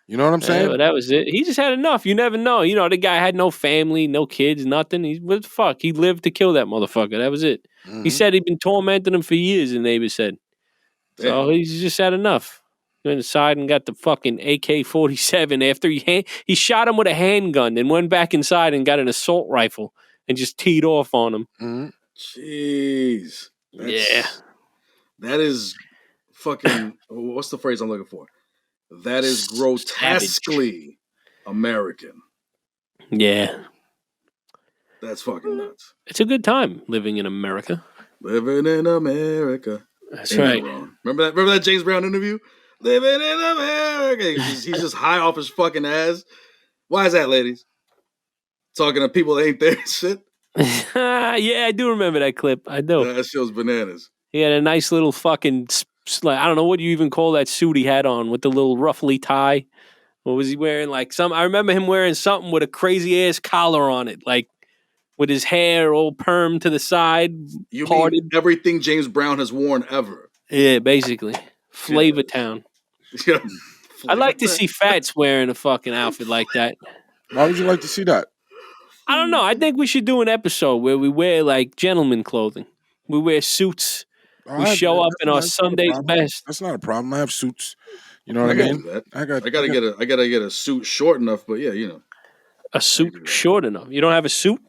You know what I'm saying? Well, that was it. He just had enough. You never know. You know, the guy had no family, no kids, nothing. What the fuck? He lived to kill that motherfucker. That was it. Mm-hmm. He said he'd been tormenting him for years, the neighbor said. So he's just had enough. Went inside and got the fucking AK-47 after he shot him with a handgun, then went back inside and got an assault rifle and just teed off on him. Mm-hmm. Jeez. That is fucking, what's the phrase I'm looking for? That is grotesquely American. Yeah. That's fucking nuts. It's a good time living in America. Living in America. That's right. Remember that James Brown interview? Living in America. He's just high off his fucking ass. Why is that, ladies? Talking to people that ain't there and shit. Yeah, I do remember that clip. I do. That show's bananas. He had a nice little fucking, I don't know what you even call that suit he had on with the little ruffly tie. What was he wearing? I remember him wearing something with a crazy ass collar on it, like with his hair all permed to the side. You parted. Mean everything James Brown has worn ever? Yeah, basically. Flavor Town. Yeah. I'd like to see Fats wearing a fucking outfit like that. Why would you like to see that? I don't know. I think we should do an episode where we wear like gentleman clothing. We wear suits. We show up in our Sunday's best. That's not a problem. I have suits. You know what I mean? I gotta get a suit short enough, but yeah, you know. A suit short enough. You don't have a suit?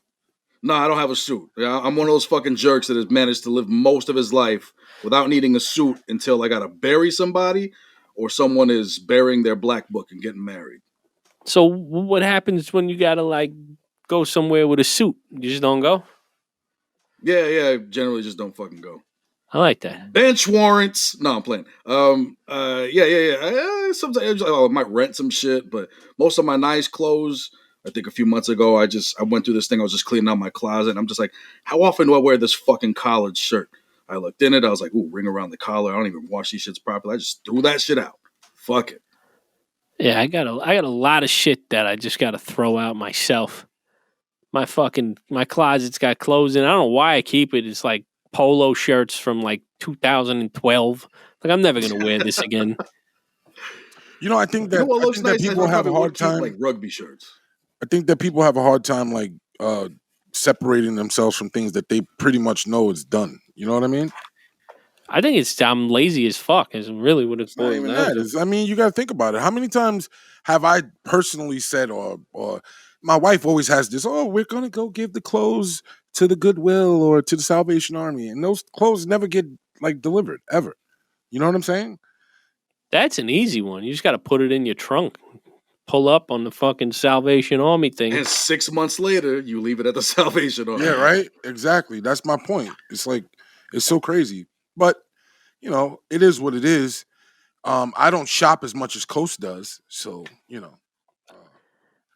No, I don't have a suit. I'm one of those fucking jerks that has managed to live most of his life without needing a suit until I gotta bury somebody or someone is burying their black book and getting married. So what happens when you gotta like go somewhere with a suit? You just don't go? Yeah, generally just don't fucking go. I like that. Bench warrants. No, I'm playing. Yeah. Sometimes I might rent some shit, but most of my nice clothes, I think a few months ago, I went through this thing. I was just cleaning out my closet, and I'm just like, how often do I wear this fucking collared shirt? I looked in it. I was like, ooh, ring around the collar. I don't even wash these shits properly. I just threw that shit out. Fuck it. Yeah, I got a lot of shit that I just got to throw out myself. My closet's got clothes in. I don't know why I keep it. It's like polo shirts from like 2012. Like I'm never gonna wear this again. I think that what looks nice? People have a hard time, like rugby shirts. I think that people have a hard time like separating themselves from things that they pretty much know is done. You know what I mean? I think I'm lazy as fuck. Is really what it's Not boiled even down that. to. I mean, you got to think about it. How many times have I personally said, or my wife always has this, oh, we're going to go give the clothes to the Goodwill or to the Salvation Army. And those clothes never get like delivered ever. You know what I'm saying? That's an easy one. You just got to put it in your trunk. Pull up on the fucking Salvation Army thing. And 6 months later, you leave it at the Salvation Army. Yeah, right? Exactly. That's my point. It's like, it's so crazy. But, it is what it is. I don't shop as much as Coast does. So,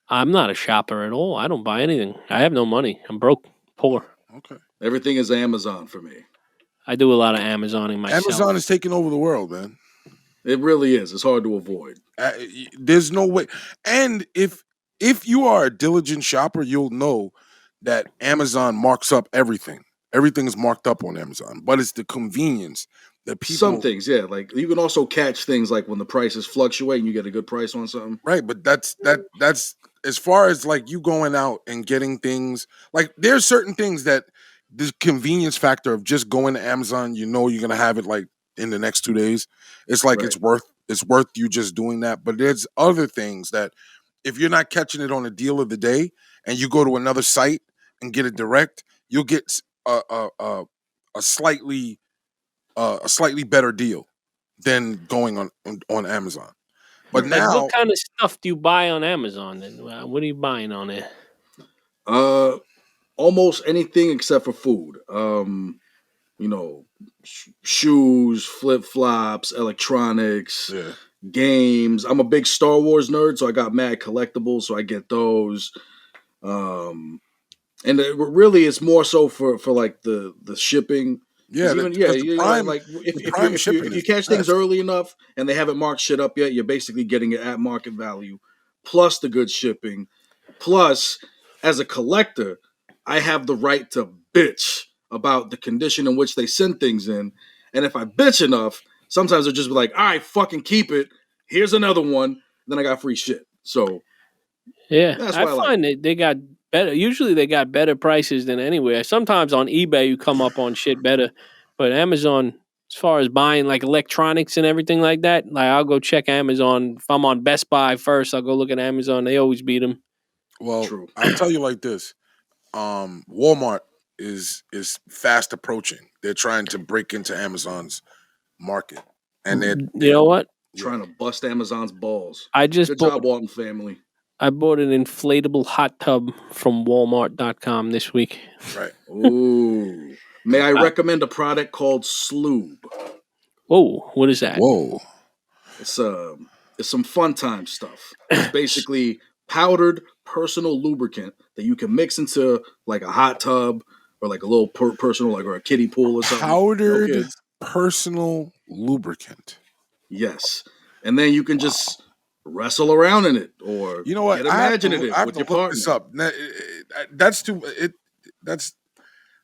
I'm not a shopper at all. I don't buy anything. I have no money. I'm broke, poor. Okay. Everything is Amazon for me. I do a lot of Amazoning myself. Amazon is taking over the world, man. It really is. It's hard to avoid. There's no way. And if you are a diligent shopper, you'll know that Amazon marks up everything. Everything is marked up on Amazon, but it's the convenience that people. Some things, yeah, like you can also catch things like when the prices fluctuate and you get a good price on something. Right, but that's as far as like you going out and getting things. Like there's certain things that the convenience factor of just going to Amazon, you're gonna have it like in the next 2 days. It's like Right. it's worth you just doing that. But there's other things that if you're not catching it on a deal of the day and you go to another site and get it direct, you'll get a slightly better deal than going on Amazon. But Like, now, what kind of stuff do you buy on Amazon? Then what are you buying on there? Almost anything except for food. Shoes, flip flops, electronics, games. I'm a big Star Wars nerd, so I got mad collectibles, so I get those. And really, it's more so for like the shipping. Yeah, if you catch things early enough and they haven't marked shit up yet, you're basically getting it at market value, plus the good shipping, plus as a collector, I have the right to bitch about the condition in which they send things in, and if I bitch enough, sometimes they'll just be like, "All right, fucking keep it. Here's another one." Then I got free shit. So yeah, I find that they got better. Usually, they got better prices than anywhere. Sometimes on eBay, you come up on shit better, but Amazon, as far as buying like electronics and everything like that, like I'll go check Amazon. If I'm on Best Buy first, I'll go look at Amazon. They always beat them. Well, True. I'll tell you like this: Walmart is fast approaching. They're trying to break into Amazon's market, and you know what? Trying to bust Amazon's balls. I just Good job, Walton family. I bought an inflatable hot tub from Walmart.com this week. Right. Ooh. May I recommend a product called Sloob? Whoa, what is that? Whoa. It's some fun time stuff. It's basically powdered personal lubricant that you can mix into like a hot tub or like a little personal, like or a kiddie pool or something. Powdered personal lubricant. Yes, and then you can just wrestle around in it, or you know what? Get imaginative I have with to your look partner. this up. That's too. That's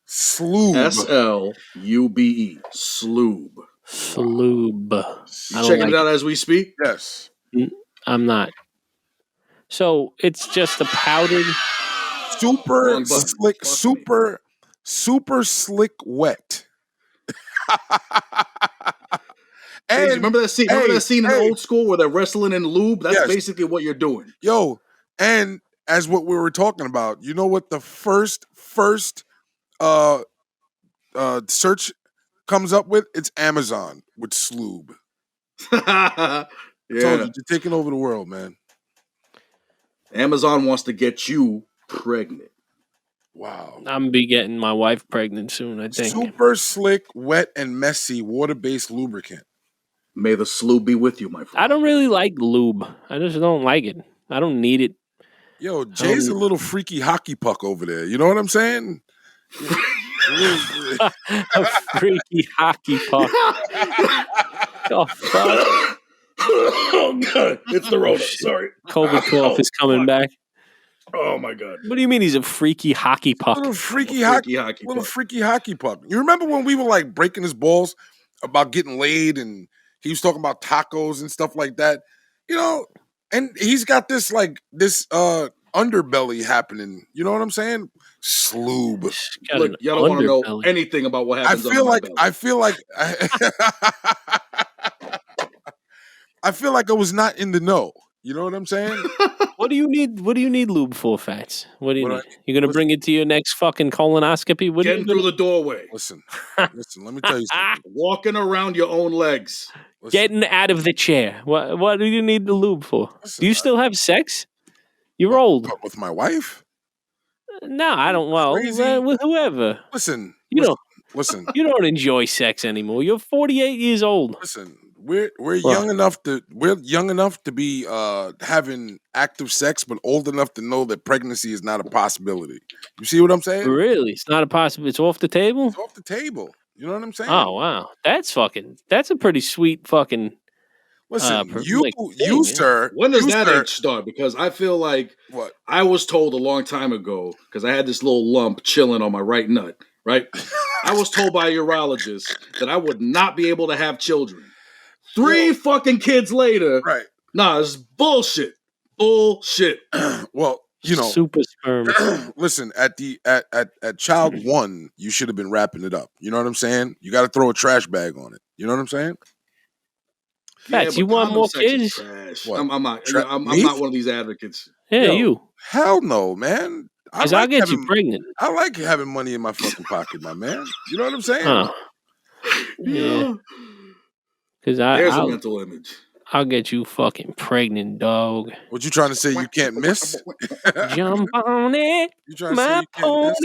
Sloob. Slube. Sloob. Sloob. You checking it out as we speak? Yes. I'm not. So it's just a powdered, super slick wet. And remember that scene? Remember that scene in Old School where they're wrestling in lube? That's basically what you're doing. Yo, and as what we were talking about, you know what the first search comes up with? It's Amazon with Sloob. I told you, you're taking over the world, man. Amazon wants to get you pregnant. Wow. I'm gonna be getting my wife pregnant soon, I think. Super slick, wet, and messy water-based lubricant. May the slew be with you, my friend. I don't really like lube. I just don't like it. I don't need it. Yo, Jay's a little freaky hockey puck over there. You know what I'm saying? A freaky hockey puck. Oh, fuck. Oh, God. It's the Rona. Sorry. COVID cough is coming back. Oh, my God. What do you mean he's a freaky hockey puck? Little freaky hockey puck. You remember when we were like breaking his balls about getting laid and he was talking about tacos and stuff like that? You know, and he's got this underbelly happening. You know what I'm saying? Sloob. Look, y'all don't want to know anything about what happens. I feel like I feel like I was not in the know. You know what I'm saying? What do you need? What do you need lube for, Fats? What do you need? You're gonna bring it to your next fucking colonoscopy? Getting through the doorway. Listen. Let me tell you something. Walking around your own legs. Getting out of the chair. What do you need the lube for? Do you still have sex? You're old. With my wife? No, I don't. Well, with whoever. Listen. Listen. You don't enjoy sex anymore. You're 48 years old. Listen. We're young enough to be having active sex, but old enough to know that pregnancy is not a possibility. You see what I'm saying? Really? It's not a possibility. It's off the table? It's off the table. You know what I'm saying? Oh, wow. That's a pretty sweet fucking. Listen, sir. When does that age start? Because I feel like what I was told a long time ago, because I had this little lump chilling on my right nut, right? I was told by a urologist that I would not be able to have children. 3 fucking kids later. Right. Nah, it's bullshit. Bullshit. Well, you know. Super sperm. Listen, at child 1, you should have been wrapping it up. You know what I'm saying? You got to throw a trash bag on it. You know what I'm saying? Fats, you want more kids? I'm not one of these advocates. Yeah, you. Hell no, man. I'll get you pregnant. I like having money in my fucking pocket, my man. You know what I'm saying? Yeah. There's a mental image. I'll get you fucking pregnant, dog. What you trying to say? You can't miss? Jump on it, you trying to my say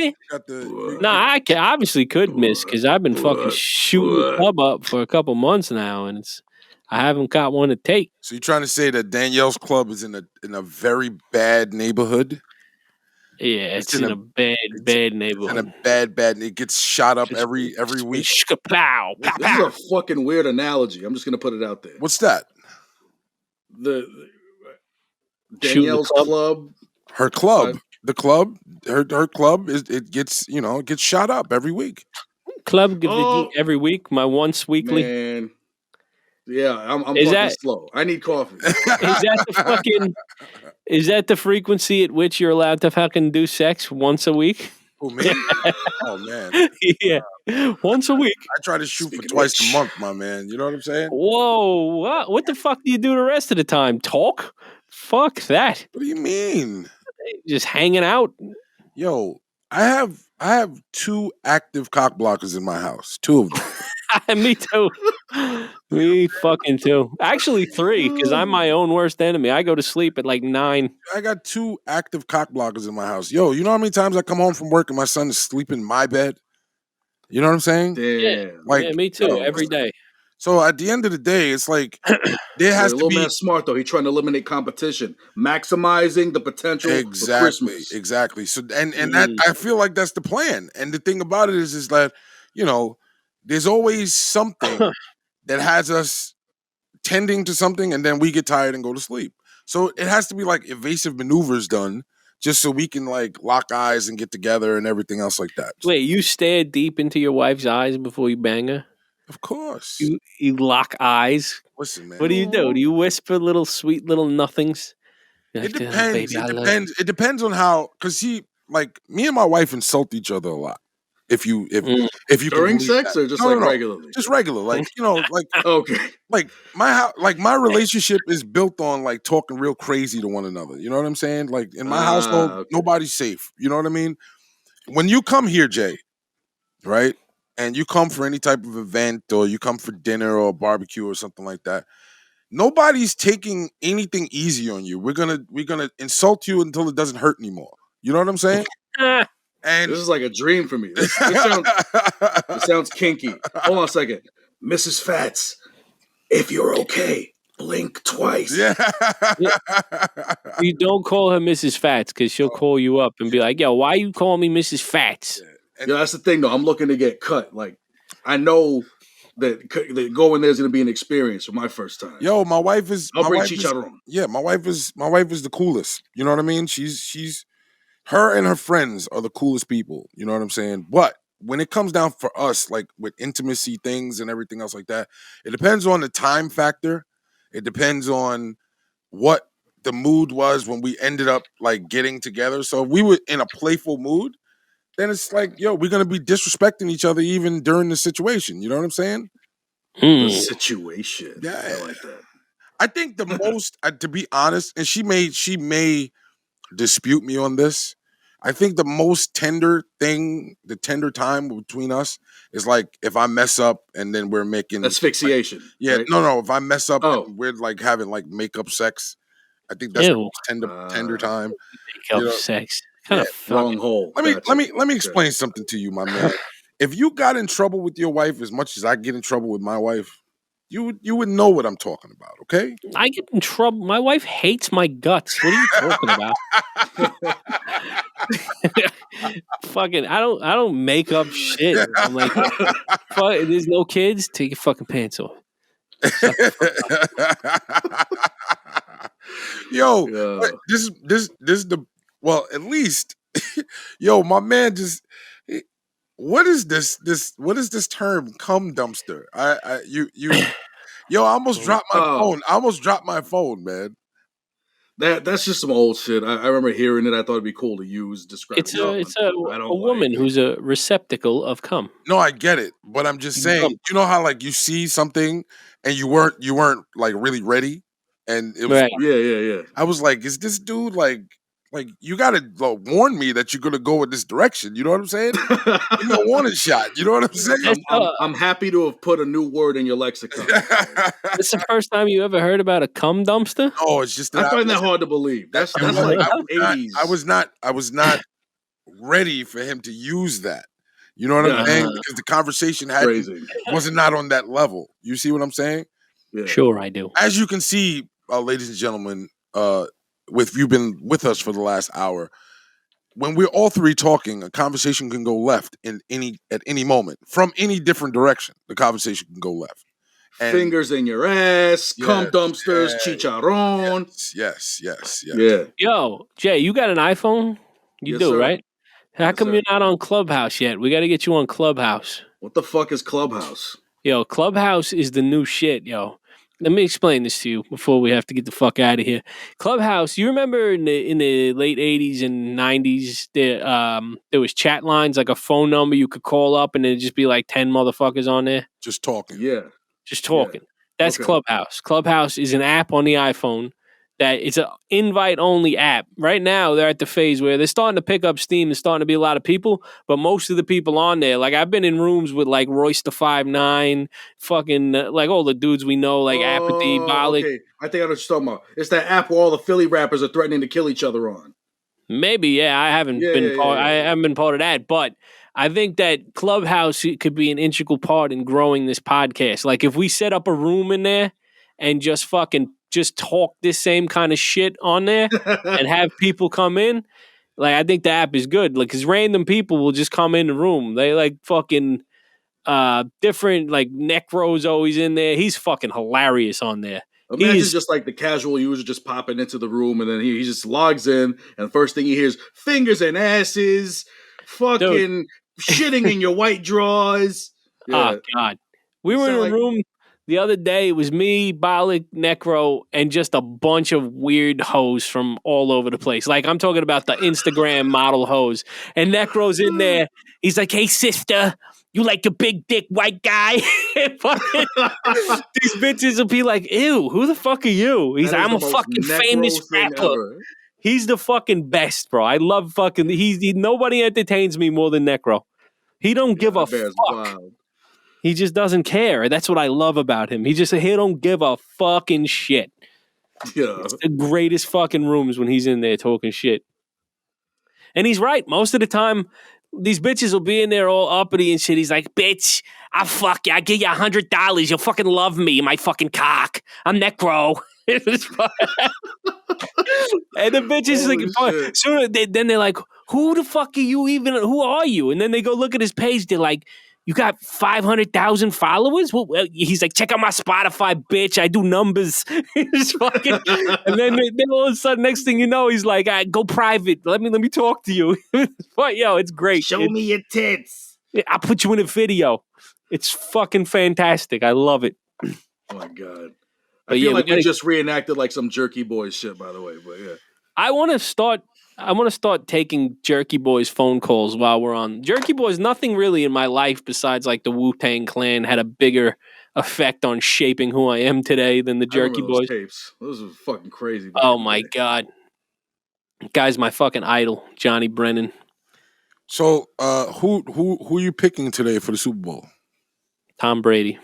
you can't pony. No, I obviously could miss because I've been fucking shooting the club up for a couple months now, and I haven't got one to take. So you're trying to say that Danielle's club is in a very bad neighborhood? Yeah, it's in a bad neighborhood. It's in a bad. It gets shot up every week. Pow, this is a fucking weird analogy. I'm just gonna put it out there. What's that? The Danielle's club. Her club. The club. Her club gets shot up every week. Club every week. My once weekly. Man. Yeah, I'm fucking slow. I need coffee. Is that the frequency at which you're allowed to fucking do sex once a week? Oh, me? Oh, man. Yeah. Once a week. I try to shoot for twice a month, my man. You know what I'm saying? Whoa. What the fuck do you do the rest of the time? Talk? Fuck that. What do you mean? Just hanging out? Yo, I have 2 active cock blockers in my house. 2 of them. Me too. Me fucking too. Actually 3, because I'm my own worst enemy. I go to sleep at like 9. I got 2 active cock blockers in my house. Yo, you know how many times I come home from work and my son is sleeping in my bed? You know what I'm saying? Yeah, me too. Every day. So at the end of the day, it's like there has to be. Man smart though. He's trying to eliminate competition, maximizing the potential for Christmas. Exactly. So and that I feel like that's the plan. And the thing about it is that there's always something that has us tending to something, and then we get tired and go to sleep. So it has to be like evasive maneuvers done just so we can like lock eyes and get together and everything else like that. Wait, you stare deep into your wife's eyes before you bang her? Of course. You lock eyes? Listen, man. What do? Do you whisper little sweet little nothings? It depends. It depends on how, because me and my wife insult each other a lot. If you during sex or just regularly? Just regular, okay. My relationship is built on like talking real crazy to one another. You know what I'm saying? Like in my household, nobody's safe. You know what I mean? When you come here, Jay, right? and you come for any type of event, or you come for dinner or barbecue or something like that, nobody's taking anything easy on you. We're gonna insult you until it doesn't hurt anymore. You know what I'm saying? And this is like a dream for me. This sounds kinky. Hold on a second. Mrs. Fats, if you're okay, blink twice. Yeah. You don't call her Mrs. Fats because she'll call you up and be like, yo, why you calling me Mrs. Fats? Yeah, that's the thing, though. I'm looking to get cut. Like, I know that going there is going to be an experience for my first time. Yo, my wife is. I'll bring chicharron. Yeah, my wife is the coolest. You know what I mean? She's her and her friends are the coolest people. You know what I'm saying? But when it comes down for us, like with intimacy things and everything else like that, it depends on the time factor. It depends on what the mood was when we ended up like getting together. So if we were in a playful mood, then it's like, yo, we're gonna be disrespecting each other even during the situation. You know what I'm saying? The situation. Yeah, I like that. I think the most, to be honest, and she may dispute me on this. I think the most tender thing, the tender time between us is like if I mess up and then we're making asphyxiation. Like, yeah, right? no. If I mess up and we're like having like makeup sex, I think that's the most tender time. Makeup sex. Kind of wrong hole. Let me explain something to you, my man. If you got in trouble with your wife as much as I get in trouble with my wife, you would know what I'm talking about, okay? I get in trouble. My wife hates my guts. What are you talking about? Fucking, I don't make up shit. I'm like, fuck, there's no kids. Take your fucking pants off. Yo, this the well, at least, yo, my man just. What is this? What is this term? Cum dumpster. Yo, I almost dropped my phone. I almost dropped my phone, man. That's just some old shit. I remember hearing it. I thought it'd be cool to use. Describe. It's a woman who's a receptacle of cum. No, I get it, but I'm just saying. You know how like you see something and you weren't like really ready, and it was right. Yeah. I was like, is this dude like you gotta warn me that you're gonna go in this direction? You know what I'm saying? You know, warning shot. You know what I'm saying? I'm happy to have put a new word in your lexicon. It's the first time you ever heard about a cum dumpster? Oh, it's just that I find that hard to believe. That's like 80s. I was not ready for him to use that. You know what I'm saying? Because the conversation wasn't not on that level. You see what I'm saying? Yeah. Sure, I do. As you can see, ladies and gentlemen, with you've been with us for the last hour, when we're all three talking, a conversation can go left at any moment from any different direction. The conversation can go left. And fingers in your ass, cum dumpsters, chicharron. Yes. Yeah. Yo, Jay, you got an iPhone? You do, sir. right? How come you're not on Clubhouse yet? We got to get you on Clubhouse. What the fuck is Clubhouse? Yo, Clubhouse is the new shit, yo. Let me explain this to you before we have to get the fuck out of here. Clubhouse, you remember in the late 80s and 90s, there was chat lines, like a phone number you could call up and it'd just be like 10 motherfuckers on there? Just talking. Yeah. Just talking. Yeah. That's Clubhouse. Clubhouse is an app on the iPhone that it's an invite-only app. Right now, they're at the phase where they're starting to pick up steam. There's starting to be a lot of people, but most of the people on there, like I've been in rooms with like Royce the 5'9", fucking like all the dudes we know, like Apathy, Balik. Okay. I think I know what you're talking about. It's that app where all the Philly rappers are threatening to kill each other on. Maybe, yeah. I haven't I haven't been part of that, but I think that Clubhouse could be an integral part in growing this podcast. Like if we set up a room in there and just talk this same kind of shit on there and have people come in, like I think the app is good. Like, cause random people will just come in the room. They like fucking different, like Necro's always in there. He's fucking hilarious on there. Imagine just like the casual user just popping into the room and then he just logs in and the first thing he hears, fingers and asses, fucking shitting in your white drawers. Yeah. Oh God. We were in a room the other day. It was me, Balik, Necro, and just a bunch of weird hoes from all over the place. Like I'm talking about the Instagram model hoes. And Necro's in there. He's like, "Hey sister, you like a big dick white guy?" These bitches will be like, "Ew, who the fuck are you?" He's like, "I'm a fucking famous rapper." He's the fucking best, bro. I love fucking. Nobody entertains me more than Necro. He don't give a that bear's fuck. wild. He just doesn't care. That's what I love about him. He don't give a fucking shit. Yeah. It's the greatest fucking rooms when he's in there talking shit. And he's right. Most of the time, these bitches will be in there all uppity and shit. He's like, bitch, I'll fuck you. I'll give you $100. You'll fucking love me, my fucking cock. I'm necro. And the bitch is like, so then they're like, who the fuck are you even? Who are you? And then they go look at his page. They're like, you got 500,000 followers? Well, he's like, check out my Spotify, bitch. I do numbers. He's fucking, and then all of a sudden, next thing you know, he's like, go private. Let me talk to you. But yo, it's great. Show me your tits. I'll put you in a video. It's fucking fantastic. I love it. Oh my God. I feel like we just reenacted like some Jerky Boys shit, by the way. But yeah, I want to start taking Jerky Boys phone calls while we're on. Jerky Boys, nothing really in my life besides like the Wu-Tang Clan had a bigger effect on shaping who I am today than the Jerky Boys tapes. Those are fucking crazy. Oh my God, guy's my fucking idol, Johnny Brennan. So, who are you picking today for the Super Bowl? Tom Brady.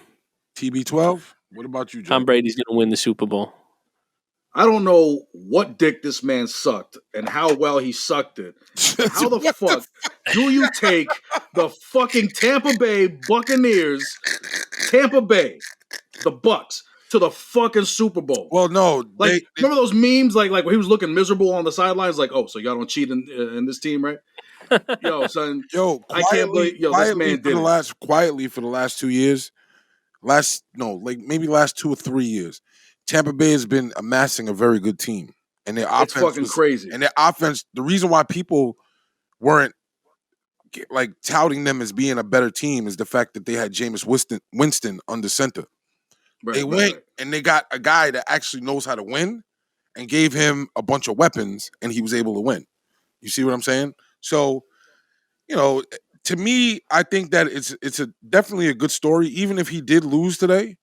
TB12. What about you, John? Tom Brady's going to win the Super Bowl. I don't know what dick this man sucked and how well he sucked it. How the fuck do you take the fucking Tampa Bay Buccaneers, Tampa Bay, the Bucks, to the fucking Super Bowl? Well, no. Remember those memes like where he was looking miserable on the sidelines? Like, oh, so y'all don't cheat in this team, right? Yo, son. I can't believe this man did it. Quietly for the last 2 years. Maybe last 2 or 3 years, Tampa Bay has been amassing a very good team, and their offense fucking crazy. And their offense, the reason why people weren't like touting them as being a better team is the fact that they had Jameis Winston under center. They went and they got a guy that actually knows how to win, and gave him a bunch of weapons, and he was able to win. You see what I'm saying? So, to me, I think that it's definitely a good story. Even if he did lose today,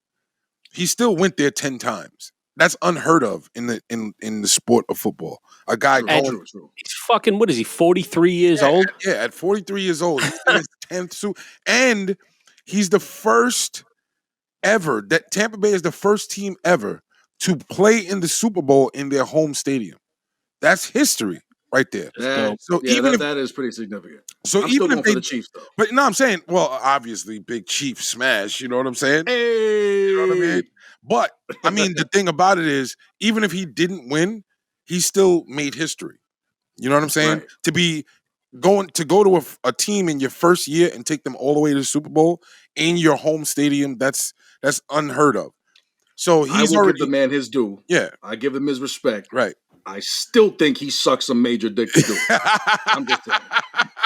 he still went there 10 times. That's unheard of in the sport of football. A guy going, he's fucking, what is he, 43 years old? Yeah, at 43 years old, he's in his 10th Super, and he's the first ever that Tampa Bay is the first team ever to play in the Super Bowl in their home stadium. That's history. Right there. That is pretty significant. So I'm even still if they, for the Chiefs, though. But no, I'm saying, well, obviously, big Chief smash. You know what I'm saying? Hey. You know what I mean? But I mean, the thing about it is, even if he didn't win, he still made history. You know what I'm saying? Right. To go to a team in your first year and take them all the way to the Super Bowl in your home stadium, that's unheard of. So he's give the man his due. Yeah, I give him his respect. Right. I still think he sucks some major dick to do. I'm just saying.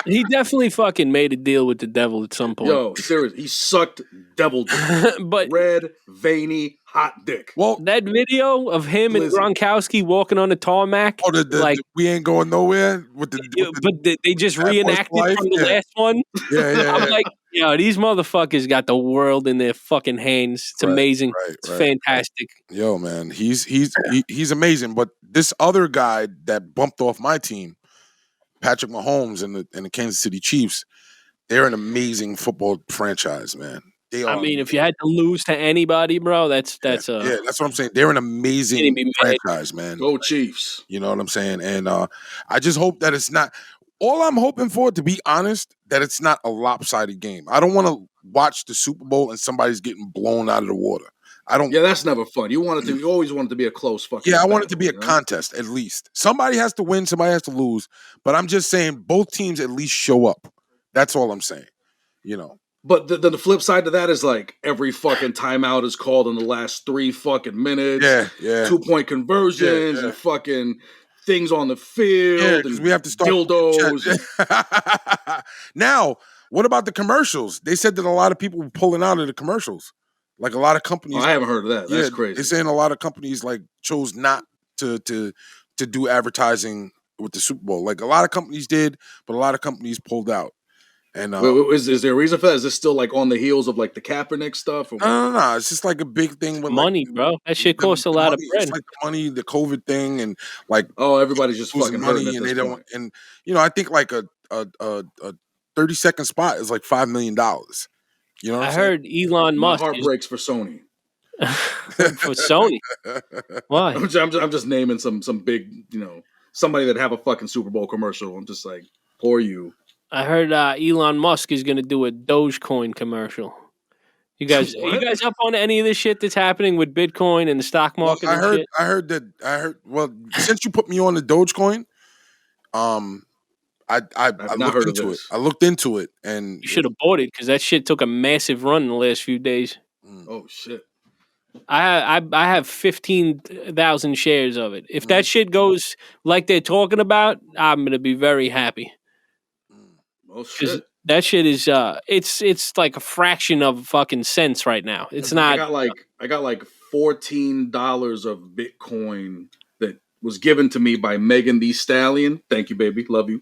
He definitely fucking made a deal with the devil at some point. Yo, seriously, he sucked devil dick. But red, veiny, hot dick. Well, that video of him and Gronkowski walking on the tarmac. Oh, the we ain't going nowhere with the they just reenacted from the last one. Yeah. I'm like, yo, these motherfuckers got the world in their fucking hands. It's amazing. It's fantastic. Yo, man, he's amazing. But this other guy that bumped off my team, Patrick Mahomes and the Kansas City Chiefs, they're an amazing football franchise, man. I mean, if you had to lose to anybody, bro, that's that's what I'm saying. They're an amazing franchise, man. Go Chiefs. You know what I'm saying? And I just hope that it's not. All I'm hoping for, to be honest, that it's not a lopsided game. I don't want to watch the Super Bowl and somebody's getting blown out of the water. I don't. Yeah, that's never fun. You always want it to be a close fucking. Yeah, I want it to be a contest at least. Somebody has to win, somebody has to lose. But I'm just saying both teams at least show up. That's all I'm saying. You know. But the flip side to that is like every fucking timeout is called in the last 3 fucking minutes. Yeah. 2-point conversions and fucking things on the field. Yeah, because we have to start dildos. Now, what about the commercials? They said that a lot of people were pulling out of the commercials. Like a lot of companies. I haven't heard of that. That's crazy. They're saying a lot of companies like chose not to do advertising with the Super Bowl. Like a lot of companies did, but a lot of companies pulled out. And is there a reason for that? Is this still like on the heels of like the Kaepernick stuff? Or no. It's just like a big thing with money, bro. That shit costs a lot of bread. It's like the money, the COVID thing, and like everybody's just fucking money, and they don't. And I think like a 30-second spot is like $5 million. You know what I I'm saying? heard Elon My Musk heart breaks for Sony. for Sony. Why? I'm just naming some big, somebody that have a fucking Super Bowl commercial. I'm just like, poor you. I heard Elon Musk is going to do a Dogecoin commercial. You guys up on any of this shit that's happening with Bitcoin and the stock market? Well, shit? I heard. Well, since you put me on the Dogecoin, I looked into it. I looked into it, and you should have bought it because that shit took a massive run in the last few days. Oh shit! I have 15,000 shares of it. If that shit goes like they're talking about, I'm gonna be very happy. Oh shit! That shit is it's like a fraction of fucking cents right now. It's not. I got like $14 of Bitcoin that was given to me by Megan Thee Stallion. Thank you, baby. Love you.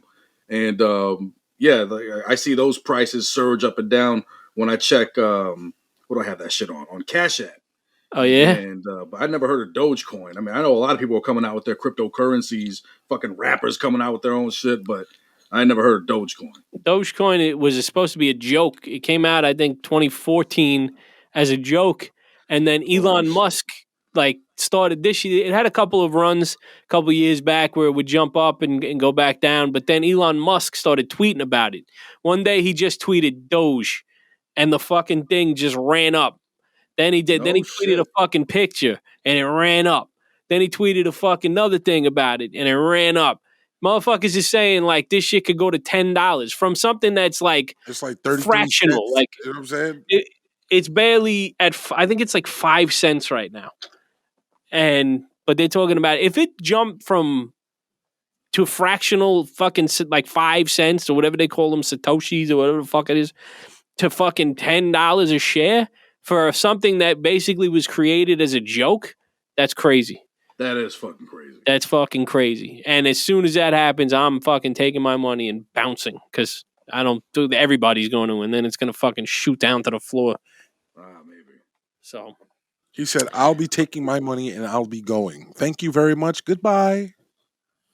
And I see those prices surge up and down when I check. What do I have that shit on Cash App? Oh yeah. And but I never heard of Dogecoin. I mean, I know a lot of people are coming out with their cryptocurrencies. Fucking rappers coming out with their own shit, but I never heard of Dogecoin. Dogecoin, it was supposed to be a joke. It came out, I think, 2014 as a joke, and then Elon Musk started this year. It had a couple of runs, a couple of years back where it would jump up and go back down, but then Elon Musk started tweeting about it. One day he just tweeted Doge, and the fucking thing just ran up. Then he tweeted a fucking picture, and it ran up. Then he tweeted a fucking another thing about it, and it ran up. Motherfuckers is saying like this shit could go to $10 from something that's like it's like 33 fractional. cents. Like, you know what I'm saying? It's barely at. I think it's like 5 cents right now. But they're talking about if it jumped to fractional fucking like 5 cents or whatever they call them, satoshis or whatever the fuck it is, to fucking $10 a share for something that basically was created as a joke. That's crazy. That is fucking crazy. That's fucking crazy. And as soon as that happens, I'm fucking taking my money and bouncing because I don't do everybody's going to, and then it's going to fucking shoot down to the floor. Maybe. So he said, "I'll be taking my money and I'll be going. Thank you very much. Goodbye."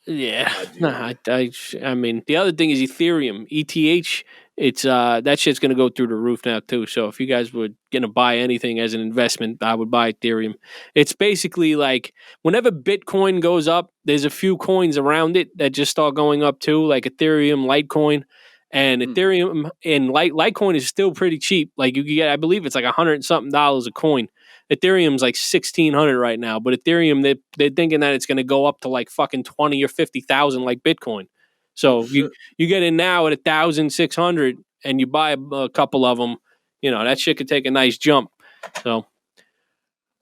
Yeah. I mean, the other thing is Ethereum, ETH. It's that shit's going to go through the roof now too. So if you guys were going to buy anything as an investment, I would buy Ethereum. It's basically like whenever Bitcoin goes up, there's a few coins around it that just start going up too, like Ethereum, Litecoin, and Ethereum and Litecoin is still pretty cheap. Like you can get, I believe it's like $100 and something a coin. Ethereum's like 1,600 right now, but Ethereum they're thinking that it's going to go up to like fucking 20 or 50,000 like Bitcoin. So you get in now at 1,600 and you buy a couple of them, that shit could take a nice jump. So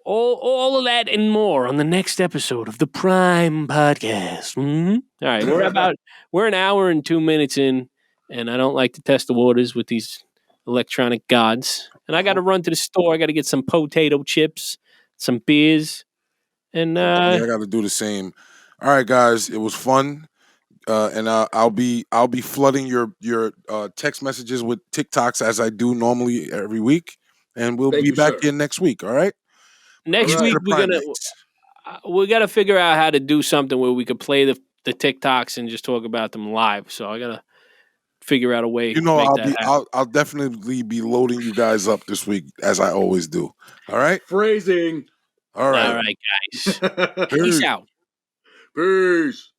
all of that and more on the next episode of the Prime Podcast. Mm-hmm. All right, we're an hour and 2 minutes in, and I don't like to test the waters with these electronic gods. And I got to run to the store. I got to get some potato chips, some beers, and I got to do the same. All right, guys, it was fun. And I'll be flooding your text messages with TikToks as I do normally every week, and we'll be back here next week. All right. Next week we got to figure out how to do something where we could play the TikToks and just talk about them live. So I gotta figure out a way. I'll definitely be loading you guys up this week as I always do. All right. Phrasing. All right. All right, guys. Peace out. Peace.